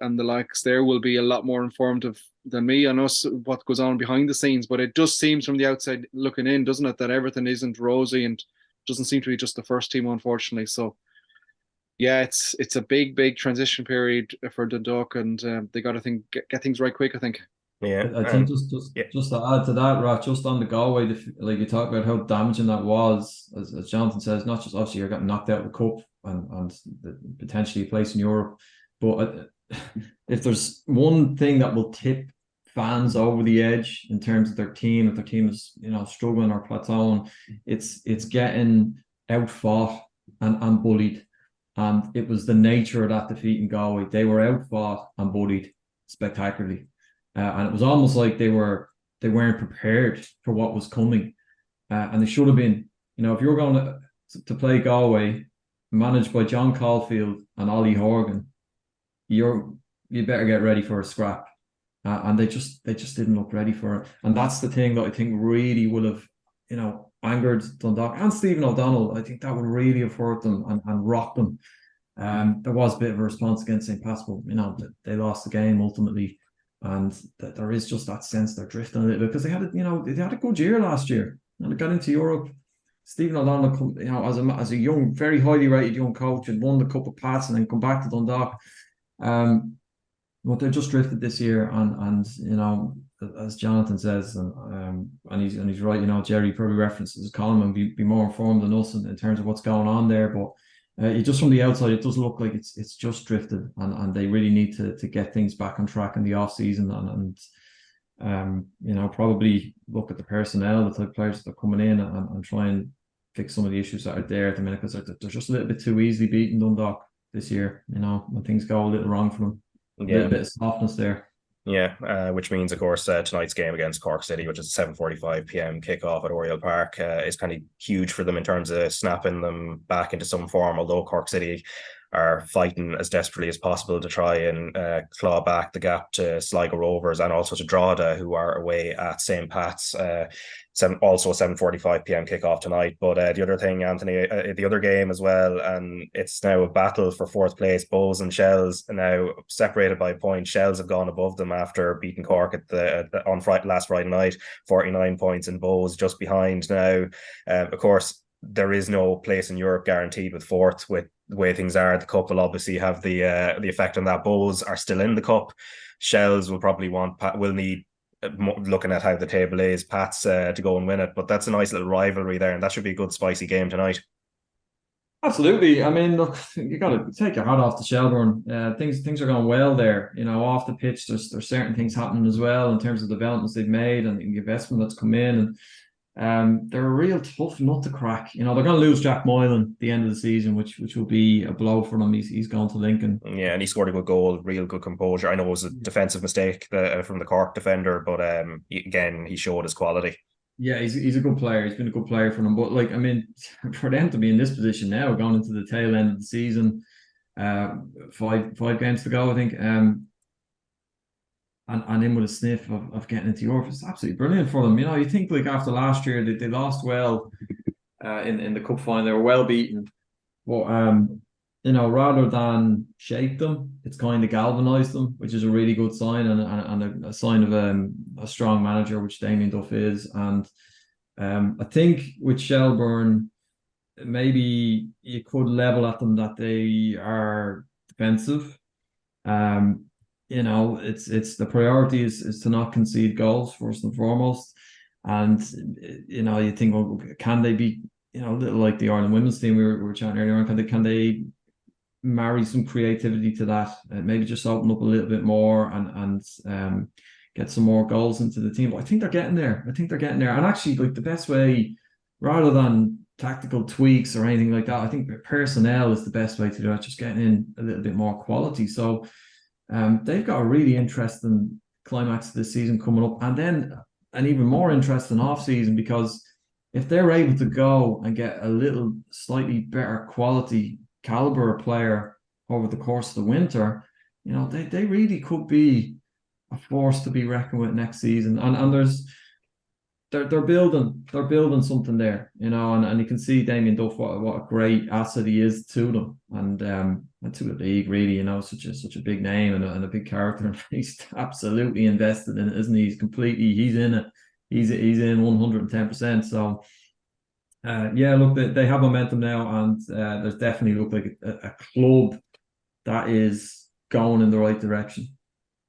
likes there will be a lot more informed than me on us what goes on behind the scenes. But it just seems from the outside looking in, doesn't it, that everything isn't rosy, and doesn't seem to be just the first team, unfortunately. So yeah, it's a big transition period for Dundalk, and they got to get things right quick, I think. Yeah, I think just to add to that, Raf, just on the Galway, like you talk about how damaging that was, as Jonathan says, not just obviously you're getting knocked out of the cup and potentially a place in Europe, but if there's one thing that will tip fans over the edge in terms of their team, if their team is struggling or plateauing, it's getting outfought and bullied. And it was the nature of that defeat in Galway. They were outfought and bullied spectacularly. And it was almost like they weren't prepared for what was coming, and they should have been. If you're going to play Galway, managed by John Caulfield and Ollie Horgan, you better get ready for a scrap. And they just didn't look ready for it, and that's the thing that I think really would have angered Dundalk and Stephen O'Donnell. I think that would really have hurt them and rocked them. There was a bit of a response against St. Paschal. They lost the game ultimately. And there is just that sense they're drifting a little bit, because they had a good year last year, and they got into Europe. Stephen O'Donnell, as a young, very highly rated young coach, had won the Cup of Pats and then come back to Dundalk. But they're just drifted this year, and as Jonathan says, and he's right. Jerry probably references his column and be more informed than us in terms of what's going on there, but. Just from the outside, it does look like it's just drifted, and they really need to get things back on track in the off season, and probably look at the personnel, the type of players that are coming in, and try and fix some of the issues that are there at the minute, because they're just a little bit too easily beaten Dundalk this year. When things go a little wrong for them, a little bit of softness there. Yeah, which means, of course, tonight's game against Cork City, which is a 7:45 p.m. kickoff at Oriel Park, is kind of huge for them in terms of snapping them back into some form, although Cork City are fighting as desperately as possible to try and claw back the gap to Sligo Rovers, and also to Drogheda, who are away at St. Pat's. Also a 7:45 p.m. kickoff tonight. But the other thing, Anthony, the other game as well, and it's now a battle for fourth place. Bows and Shells are now separated by a point. Shells have gone above them after beating Cork on last Friday night, 49 points, and Bows just behind now. Of course, there is no place in Europe guaranteed with fourth. With the way things are, the cup will obviously have the effect on that. Bows are still in the cup. Shells will need, looking at how the table is, Pats to go and win it. But that's a nice little rivalry there, and that should be a good spicy game tonight. Absolutely. I mean, look, you got to take your hat off to Shelbourne. Things are going well there. Off the pitch, there's certain things happening as well in terms of developments they've made and the investment that's come in. And they're a real tough nut to crack. They're going to lose Jack Moylan at the end of the season, which will be a blow for them. He's gone to Lincoln. Yeah, and he scored a good goal, real good composure. I know it was a defensive mistake from the Cork defender, but again, he showed his quality. Yeah, he's a good player. He's been a good player for them. But for them to be in this position now, going into the tail end of the season, 5 games to go, I think, and in with a sniff of getting into Europe, it's absolutely brilliant for them. You think after last year they lost well in the cup final, they were well beaten, but rather than shake them, it's kind of galvanised them, which is a really good sign and a sign of a strong manager, which Damien Duff is. And I think with Shelbourne, maybe you could level at them that they are defensive. It's the priority is to not concede goals first and foremost. And you think, well, can they be a little like the Ireland women's team we were chatting earlier on? Can they marry some creativity to that? Maybe just open up a little bit more and get some more goals into the team. But I think they're getting there. And actually, the best way, rather than tactical tweaks or anything like that, I think personnel is the best way to do it. Just getting in a little bit more quality. So they've got a really interesting climax of this season coming up, and then an even more interesting off season, because if they're able to go and get a little slightly better quality caliber player over the course of the winter, they really could be a force to be reckoned with next season. And they're building something there, and you can see Damien Duff what a great asset he is to them, and to the league, really. Such a big name and a big character, and he's absolutely invested in it, isn't he? He's in it. He's in 110%. So they have momentum now, and there's definitely looked like a club that is going in the right direction.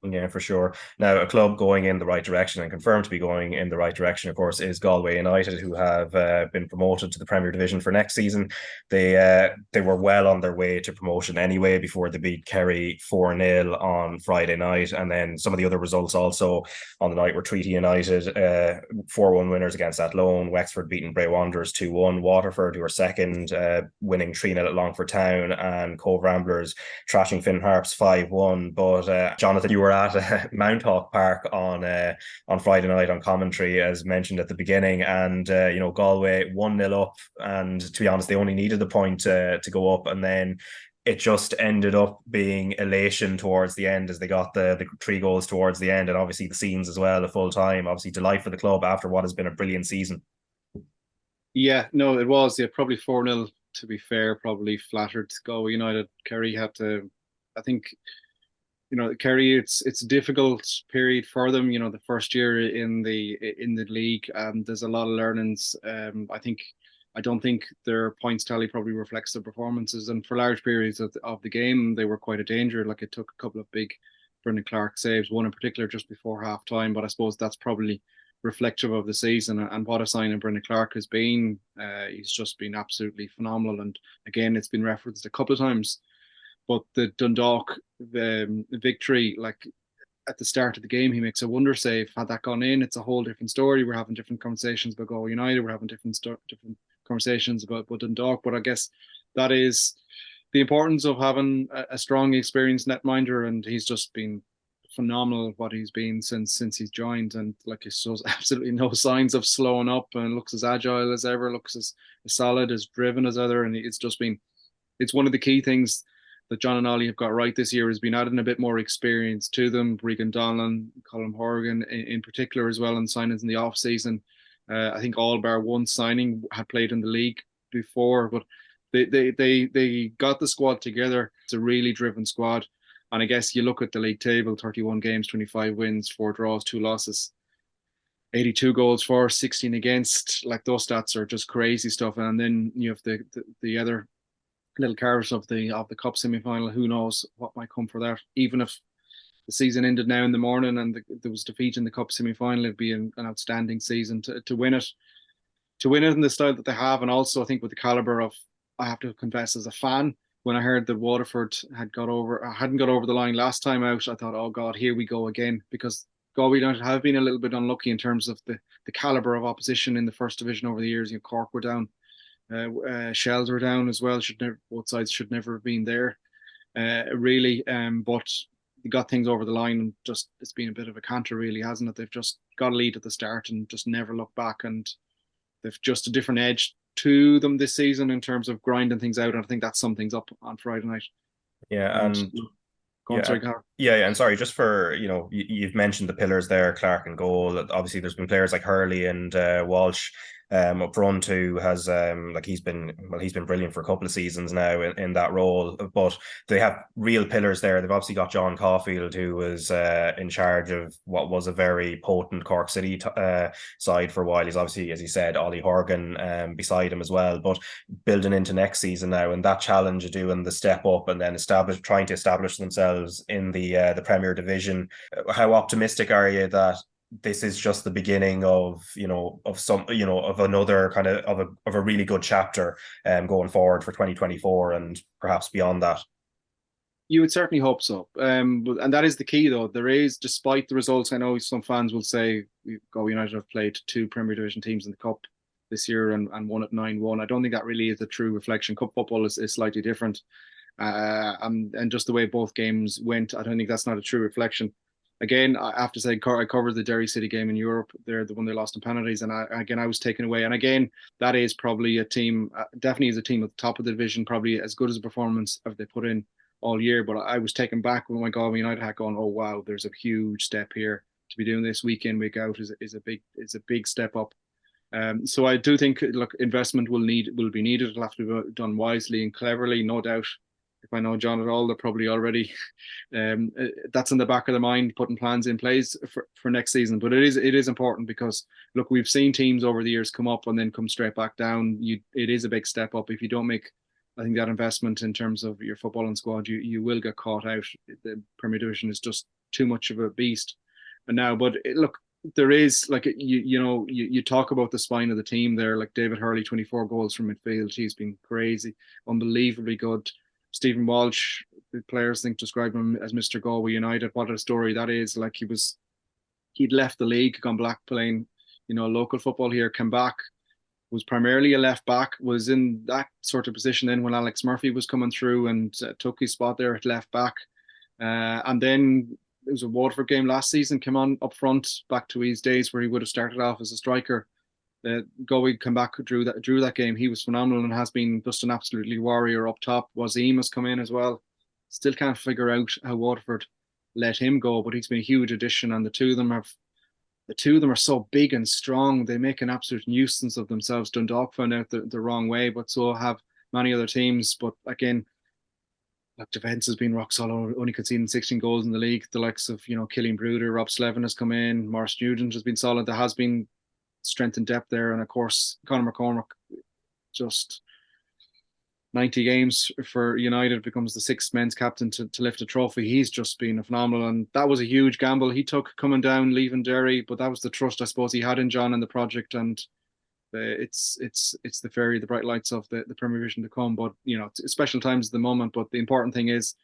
Yeah, for sure. Now, a club going in the right direction and confirmed to be going in the right direction, of course, is Galway United, who have been promoted to the Premier Division for next season. They were well on their way to promotion anyway before they beat Kerry 4-0 on Friday night. And then some of the other results also on the night were Treaty United 4-1 winners against Athlone, Wexford beating Bray Wanderers 2-1, Waterford, who are second, winning 3-0 at Longford Town, and Cove Ramblers trashing Finn Harps 5-1. But Jonathan, you were at Mount Hawk Park on Friday night on commentary, as mentioned at the beginning, and Galway 1-0 up, and to be honest, they only needed the point to go up, and then it just ended up being elation towards the end as they got the 3 goals towards the end, and obviously the scenes as well, a full time. Obviously delight for the club after what has been a brilliant season. Yeah, no, it was. Yeah, probably 4-0 to be fair, probably flattered Galway United. Kerry had to, I think, Kerry, it's a difficult period for them. The first year in the league, there's a lot of learnings. I don't think their points tally probably reflects their performances, and for large periods of the game, they were quite a danger. Like, it took a couple of big Brendan Clark saves, one in particular just before half time. But I suppose that's probably reflective of the season and what a signing Brendan Clark has been. He's just been absolutely phenomenal, and again, it's been referenced a couple of times. But the Dundalk victory, at the start of the game, he makes a wonder save. Had that gone in, it's a whole different story. We're having different conversations about Galway United. We're having different conversations about Dundalk. But I guess that is the importance of having a strong, experienced netminder, and he's just been phenomenal what he's been since he's joined. And he shows absolutely no signs of slowing up, and looks as agile as ever, looks as solid, as driven as ever. And it's one of the key things that John and Ollie have got right this year, has been adding a bit more experience to them. Regan Donlan, Colin Horgan in particular as well, and signings in the off season. I think all bar one signing had played in the league before, but they got the squad together. It's a really driven squad. And I guess you look at the league table, 31 games, 25 wins, 4 draws, 2 losses, 82 goals for, 16 against. Those stats are just crazy stuff. And then you have the other little carrot of the cup semi-final. Who knows what might come for that? Even if the season ended now in the morning and there was defeat in the cup semi-final, it'd be an outstanding season to win it in the style that they have. And also, I think with the caliber of, I have to confess, as a fan, when I heard that Waterford hadn't got over the line last time out, I thought, oh God, here we go again, because Galway United have been a little bit unlucky in terms of the the calibre of opposition in the first division over the years. Cork were down, Shells were down as well. Both sides should never have been there, really. But they got things over the line, and just it's been a bit of a canter, really, hasn't it? They've just got a lead at the start and just never looked back, and they've just a different edge to them this season in terms of grinding things out. And I think that sums things up on Friday night. Yeah, and and sorry, just for you've mentioned the pillars there, Clark and goal. Obviously, there's been players like Hurley and Walsh up front who has he's been brilliant for a couple of seasons now in that role. But they have real pillars there. They've obviously got John Caulfield, who was in charge of what was a very potent Cork City side for a while. He's obviously, as he said, Ollie Horgan beside him as well. But building into next season now, and that challenge of doing the step up and then trying to establish themselves in the Premier Division. How optimistic are you that this is just the beginning of another kind of a really good chapter going forward for 2024 and perhaps beyond that? You would certainly hope so, and that is the key, though. There is, despite the results, I know some fans will say Galway United have played 2 Premier Division teams in the Cup this year and won at 9-1. I don't think that really is a true reflection. Cup football is slightly different, and just the way both games went, I don't think that's not a true reflection. Again, I have to say, I covered the Derry City game in Europe. They're the one they lost in penalties, and I was taken away. And again, that is probably a team, definitely is a team at the top of the division, probably as good as a performance as they put in all year. But I was taken back when my Galway United had gone, oh wow, there's a huge step here. To be doing this week in, week out is a big step up. So I do think, look, investment will be needed. It'll have to be done wisely and cleverly, no doubt. If I know John at all, they're probably already that's in the back of their mind, putting plans in place for next season. But it is important because, look, we've seen teams over the years come up and then come straight back down. It is a big step up. If you don't make, I think, that investment in terms of your footballing squad, you will get caught out. The Premier Division is just too much of a beast. And now, but look, there is, like, you talk about the spine of the team there, like David Hurley, 24 goals from midfield. He's been crazy, unbelievably good. Stephen Walsh, the players describe him as Mr. Galway United. What a story that is. Like, he'd left the league, gone back playing, local football here, came back, was primarily a left back, was in that sort of position then when Alex Murphy was coming through and took his spot there at left back. And then it was a Waterford game last season, came on up front, back to his days where he would have started off as a striker. Galway come back, drew that game. He was phenomenal and has been just an absolutely warrior up top. Wasim has come in as well. Still can't figure out how Waterford let him go, but he's been a huge addition. And the two of them are so big and strong. They make an absolute nuisance of themselves. Dundalk found out the wrong way, but so have many other teams. But again, like, defence has been rock solid, only conceding 16 goals in the league. The likes of Killian Bruder, Rob Slevin has come in, Maurice Nugent has been solid. There has been strength and depth there, and of course Conor McCormack, just 90 games for United, becomes the 6th men's captain to lift a trophy. He's just been phenomenal, and that was a huge gamble he took coming down, leaving Derry, but that was the trust, I suppose, he had in John and the project, and it's the bright lights of the Premier Division to come. But it's special times at the moment, but the important thing is,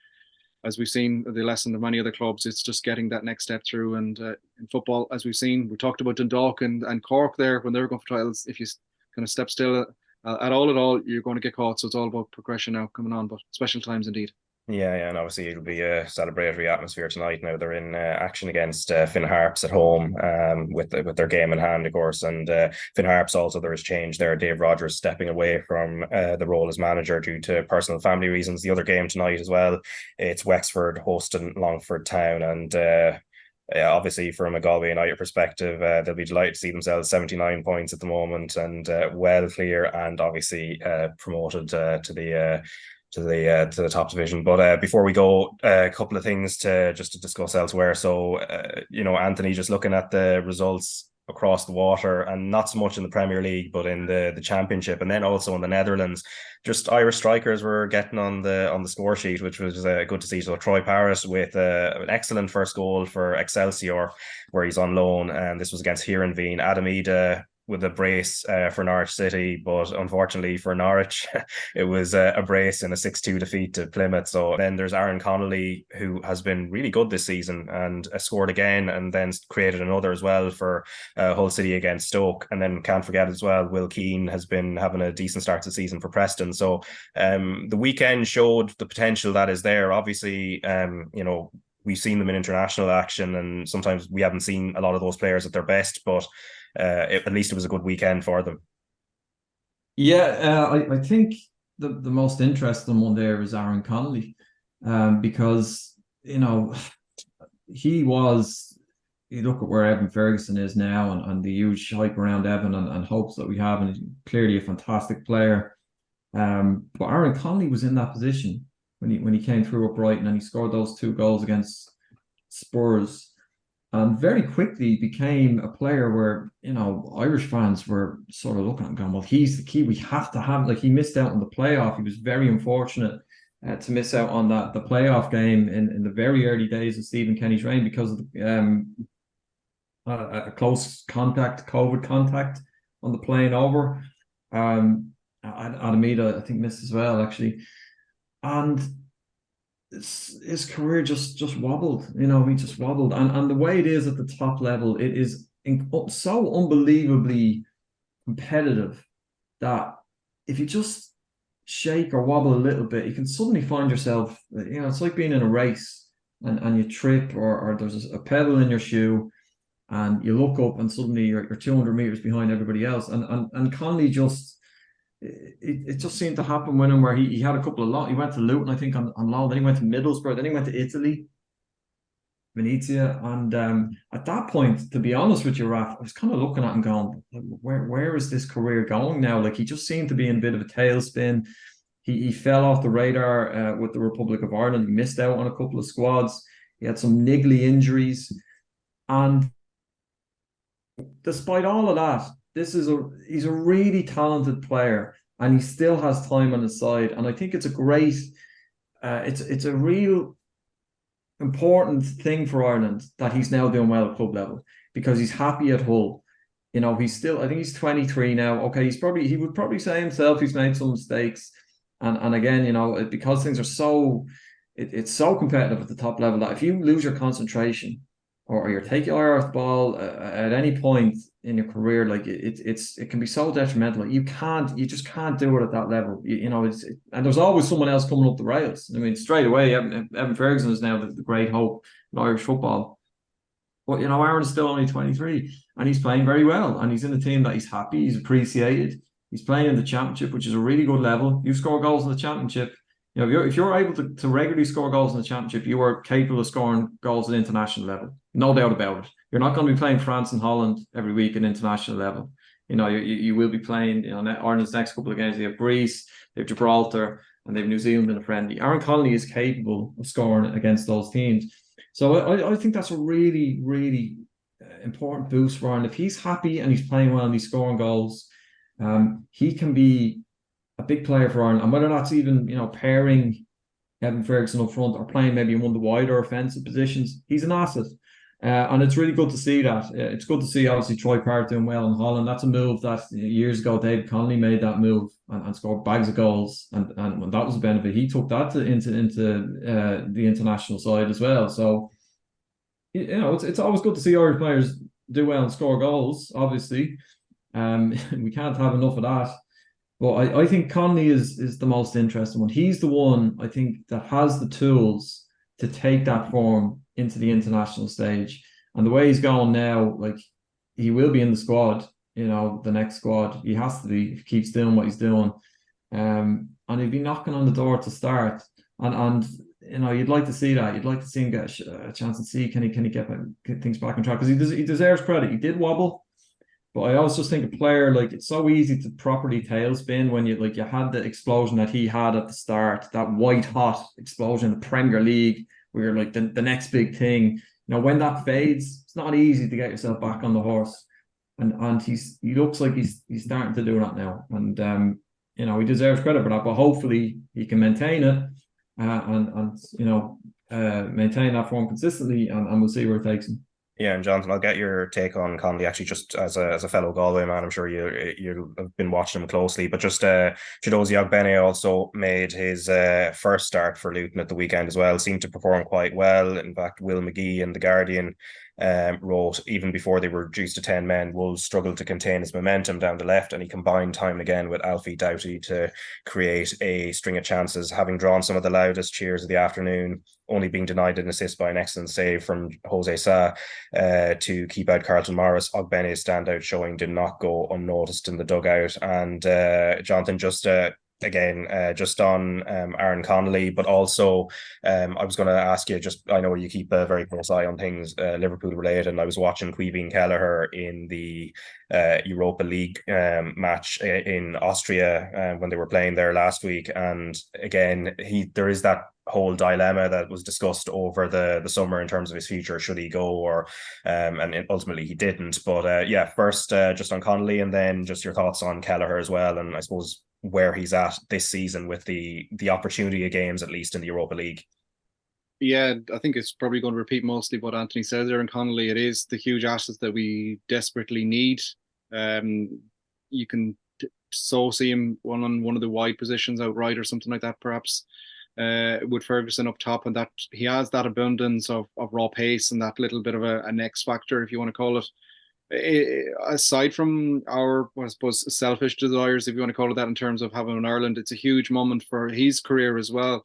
as we've seen the lesson of many other clubs, it's just getting that next step through. And in football, as we've seen, we talked about Dundalk and Cork there when they were going for titles. If you kind of step still at all, you're going to get caught. So it's all about progression now coming on, but special times indeed. Yeah, and obviously it'll be a celebratory atmosphere tonight. Now they're in action against Finn Harps at home with their game in hand, of course. And Finn Harps also, there is change there. Dave Rogers stepping away from the role as manager due to personal family reasons. The other game tonight as well, it's Wexford hosting Longford Town, and obviously from a Galway United perspective, they'll be delighted to see themselves 79 points at the moment and well clear, and obviously promoted to the top division. But before we go, a couple of things to discuss elsewhere. So Anthony, just looking at the results across the water, and not so much in the Premier League but in the Championship, and then also in the Netherlands, just Irish strikers were getting on the score sheet, which was good to see. So Troy Parrott with an excellent first goal for Excelsior, where he's on loan, and this was against Heerenveen. Adam Idah with a brace for Norwich City, but unfortunately for Norwich, it was a brace in a 6-2 defeat to Plymouth. So then there's Aaron Connolly, who has been really good this season and scored again, and then created another as well for Hull City against Stoke. And then can't forget as well, Will Keane has been having a decent start to the season for Preston. So the weekend showed the potential that is there. Obviously, we've seen them in international action, and sometimes we haven't seen a lot of those players at their best, but at least it was a good weekend for them. Yeah, I think the most interesting one there is Aaron Connolly, because you look at where Evan Ferguson is now, and the huge hype around Evan and hopes that we have, and he's clearly a fantastic player. But Aaron Connolly was in that position when he came through at Brighton, and he scored those 2 goals against Spurs. And very quickly became a player where, Irish fans were sort of looking at him going, well, he's the key. We have to have, he missed out on the playoff. He was very unfortunate to miss out on the playoff game in the very early days of Stephen Kenny's reign because of a close contact, COVID contact on the plane over. Adam Idah, I think, missed as well, actually. And his career just wobbled, he just wobbled. And the way it is at the top level, it is so unbelievably competitive that if you just shake or wobble a little bit, you can suddenly find yourself, it's like being in a race and you trip or there's a pebble in your shoe and you look up and suddenly you're 200 meters behind everybody else. And Connolly just... It just seemed to happen with him where he had a couple of loans. He went to Luton, I think, on loan. Then he went to Middlesbrough. Then he went to Italy, Venezia. And at that point, to be honest with you, Raf, I was kind of looking at him going, where is this career going now? He just seemed to be in a bit of a tailspin. He fell off the radar with the Republic of Ireland. He missed out on a couple of squads. He had some niggly injuries. And despite all of that, he's a really talented player, and he still has time on his side. And I think it's a great, it's a real important thing for Ireland that he's now doing well at club level because he's happy at Hull. He's still, I think he's 23 now. Okay, he would probably say himself he's made some mistakes, and again, because things are it's so competitive at the top level that if you lose your concentration or you're taking your eye off the ball at any point in your career, it can be so detrimental. You just can't do it at that level. And there's always someone else coming up the rails. I mean, straight away, Evan Ferguson is now the great hope in Irish football. But Aaron's still only 23, and he's playing very well, and he's in a team that he's happy, he's appreciated. He's playing in the Championship, which is a really good level. You score goals in the Championship. If you're able to regularly score goals in the Championship, you are capable of scoring goals at international level. No doubt about it. You're not going to be playing France and Holland every week at international level. You will be playing, Ireland's next couple of games. They have Greece, they have Gibraltar, and they have New Zealand in a friendly. Aaron Connolly is capable of scoring against those teams. So I think that's a really, really important boost for Ireland. If he's happy and he's playing well and he's scoring goals, he can be a big player for Ireland. And whether that's even, pairing Evan Ferguson up front or playing maybe in one of the wider offensive positions, he's an asset. And it's really good to see that. It's good to see, obviously, Troy Parrott doing well in Holland. That's a move that years ago, David Connolly made that move and scored bags of goals. And when that was a benefit, he took that into the international side as well. So, it's always good to see Irish players do well and score goals, obviously. We can't have enough of that. But I think Connolly is the most interesting one. He's the one, I think, that has the tools to take that form into the international stage. And the way he's going now, he will be in the squad, the next squad. He has to be if he keeps doing what he's doing. And he'll be knocking on the door to start. And you'd like to see that. You'd like to see him get a chance and see can he get things back on track, because he deserves credit. He did wobble. But I always just think a player, it's so easy to properly tailspin when you had the explosion that he had at the start, that white hot explosion in the Premier League, where you're the next big thing. When that fades, it's not easy to get yourself back on the horse. And he looks like he's starting to do that now. And he deserves credit for that. But hopefully he can maintain it and maintain that form consistently, and we'll see where it takes him. Yeah, and Jonathan, I'll get your take on Connolly actually, just as a fellow Galway man. I'm sure you have been watching him closely, but just Chidozie Ogbene also made his first start for Luton at the weekend as well. Seemed to perform quite well. In fact, Will McGee in The Guardian wrote, even before they were reduced to 10 men, Wolves struggled to contain his momentum down the left, and he combined time and again with Alfie Doughty to create a string of chances, having drawn some of the loudest cheers of the afternoon, only being denied an assist by an excellent save from Jose Sa to keep out Carlton Morris. Ogbene's standout showing did not go unnoticed in the dugout. And Jonathan, just on Aaron Connolly, but also I was going to ask you, just, I know you keep a very close eye on things Liverpool related, and I was watching Caoimhin Kelleher in the Europa League match in Austria when they were playing there last week, and again there is that whole dilemma that was discussed over the summer in terms of his future. Should he go, or and ultimately he didn't. But first just on Connolly, and then just your thoughts on Kelleher as well, and I suppose where he's at this season with the opportunity of games, at least in the Europa League. Yeah, I think it's probably going to repeat mostly what Anthony says there. And Connolly, it is the huge asset that we desperately need. You can so see him on one of the wide positions, outright or something like that, perhaps, with Ferguson up top, and that he has that abundance of raw pace and that little bit of an X factor, if you want to call it. Aside from our, I suppose, selfish desires, if you want to call it that, in terms of having in Ireland, it's a huge moment for his career as well.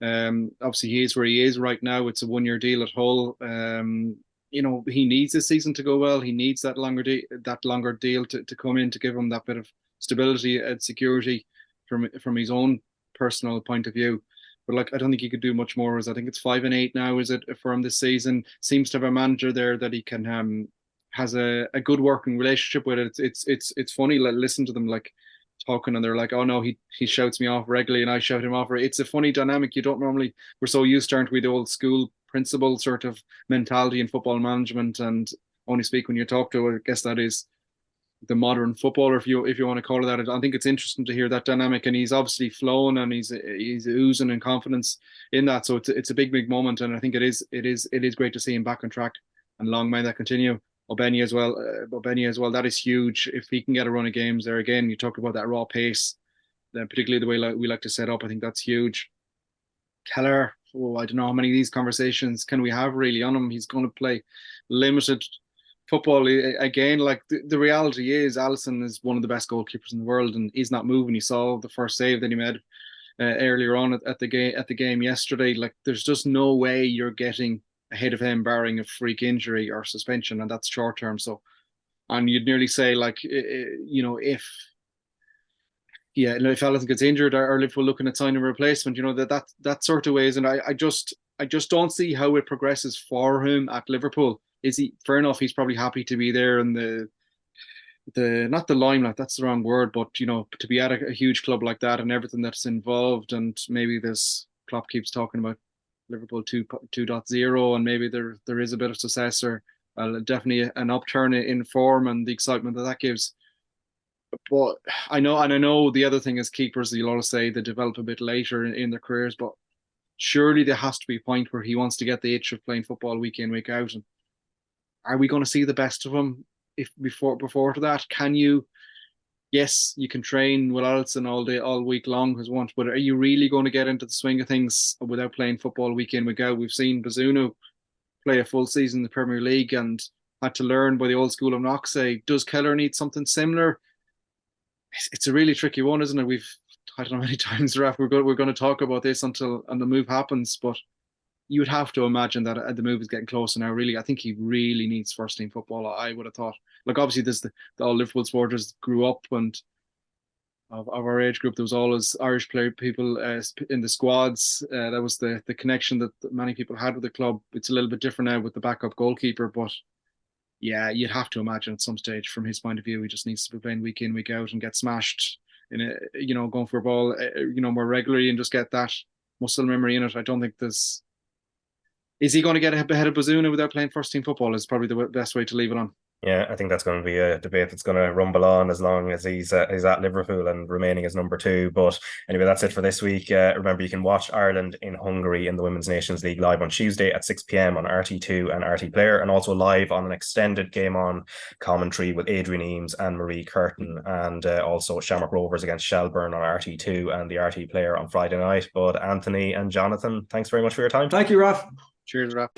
Obviously, he is where he is right now. It's a 1-year deal at Hull. He needs this season to go well. He needs that longer deal to come in to give him that bit of stability and security from his own personal point of view. But I don't think he could do much more. I think it's 5 and 8 now, is it, for him this season? Seems to have a manager there that he can has a good working relationship with it. It's funny, listen to them talking, and they're like, oh no, he shouts me off regularly and I shout him off. It's a funny dynamic. You don't normally, we're so used to, aren't we, the old school principle sort of mentality in football management, and only speak when you talk to, I guess that is the modern footballer, if you want to call it that. I think it's interesting to hear that dynamic, and he's obviously flown and he's oozing in confidence in that. So it's a big moment, and I think it is great to see him back on track, and long may that continue. Ogbene as well, that is huge. If he can get a run of games there, again, you talk about that raw pace, particularly the way we like to set up, I think that's huge. Kelleher, I don't know how many of these conversations can we have really on him. He's going to play limited football again. The reality is, Alisson is one of the best goalkeepers in the world, and he's not moving. You saw the first save that he made earlier on at the game yesterday. There's just no way you're getting ahead of him, barring a freak injury or suspension, and that's short term. So, and you'd nearly say, if Alisson gets injured, or Liverpool looking at signing a replacement, that sort of ways. And I just don't see how it progresses for him at Liverpool. Is he, fair enough, he's probably happy to be there in the not the limelight, that's the wrong word, but to be at a huge club like that and everything that's involved. And maybe this Klopp keeps talking about Liverpool 2.0, and maybe there is a bit of success, or definitely an upturn in form and the excitement that gives. But I know the other thing is, keepers, you'll always say, they develop a bit later in their careers, but surely there has to be a point where he wants to get the itch of playing football week in, week out. And are we going to see the best of him before to that? Can you? Yes, you can train with Alisson all week long as once, but are you really going to get into the swing of things without playing football week in, week out? We've seen Bazunu play a full season in the Premier League and had to learn by the old school of Knoxay. Does Kelleher need something similar? It's a really tricky one, isn't it? I don't know how many times, Raf, we're going to talk about this until the move happens, but you would have to imagine that the move is getting closer now. Really, I think he really needs first team football, I would have thought. Obviously, there's all Liverpool supporters grew up, and of our age group, there was always Irish people in the squads. That was the connection that many people had with the club. It's a little bit different now with the backup goalkeeper, but yeah, you'd have to imagine at some stage, from his point of view, he just needs to be playing week in, week out, and get smashed going for a ball, more regularly, and just get that muscle memory in it. I don't think there's. Is he going to get ahead of Bazunu without playing first team football? Is probably the best way to leave it on. Yeah, I think that's going to be a debate that's going to rumble on as long as he's at Liverpool and remaining as number 2. But anyway, that's it for this week. Remember, you can watch Ireland in Hungary in the Women's Nations League live on Tuesday at 6 p.m. on RT2 and RT Player, and also live on an extended Game On commentary with Adrian Eames and Marie Curtin, and also Shamrock Rovers against Shelburne on RT2 and the RT Player on Friday night. But Anthony and Jonathan, thanks very much for your time. Thank you, Raf. Cheers, Raf.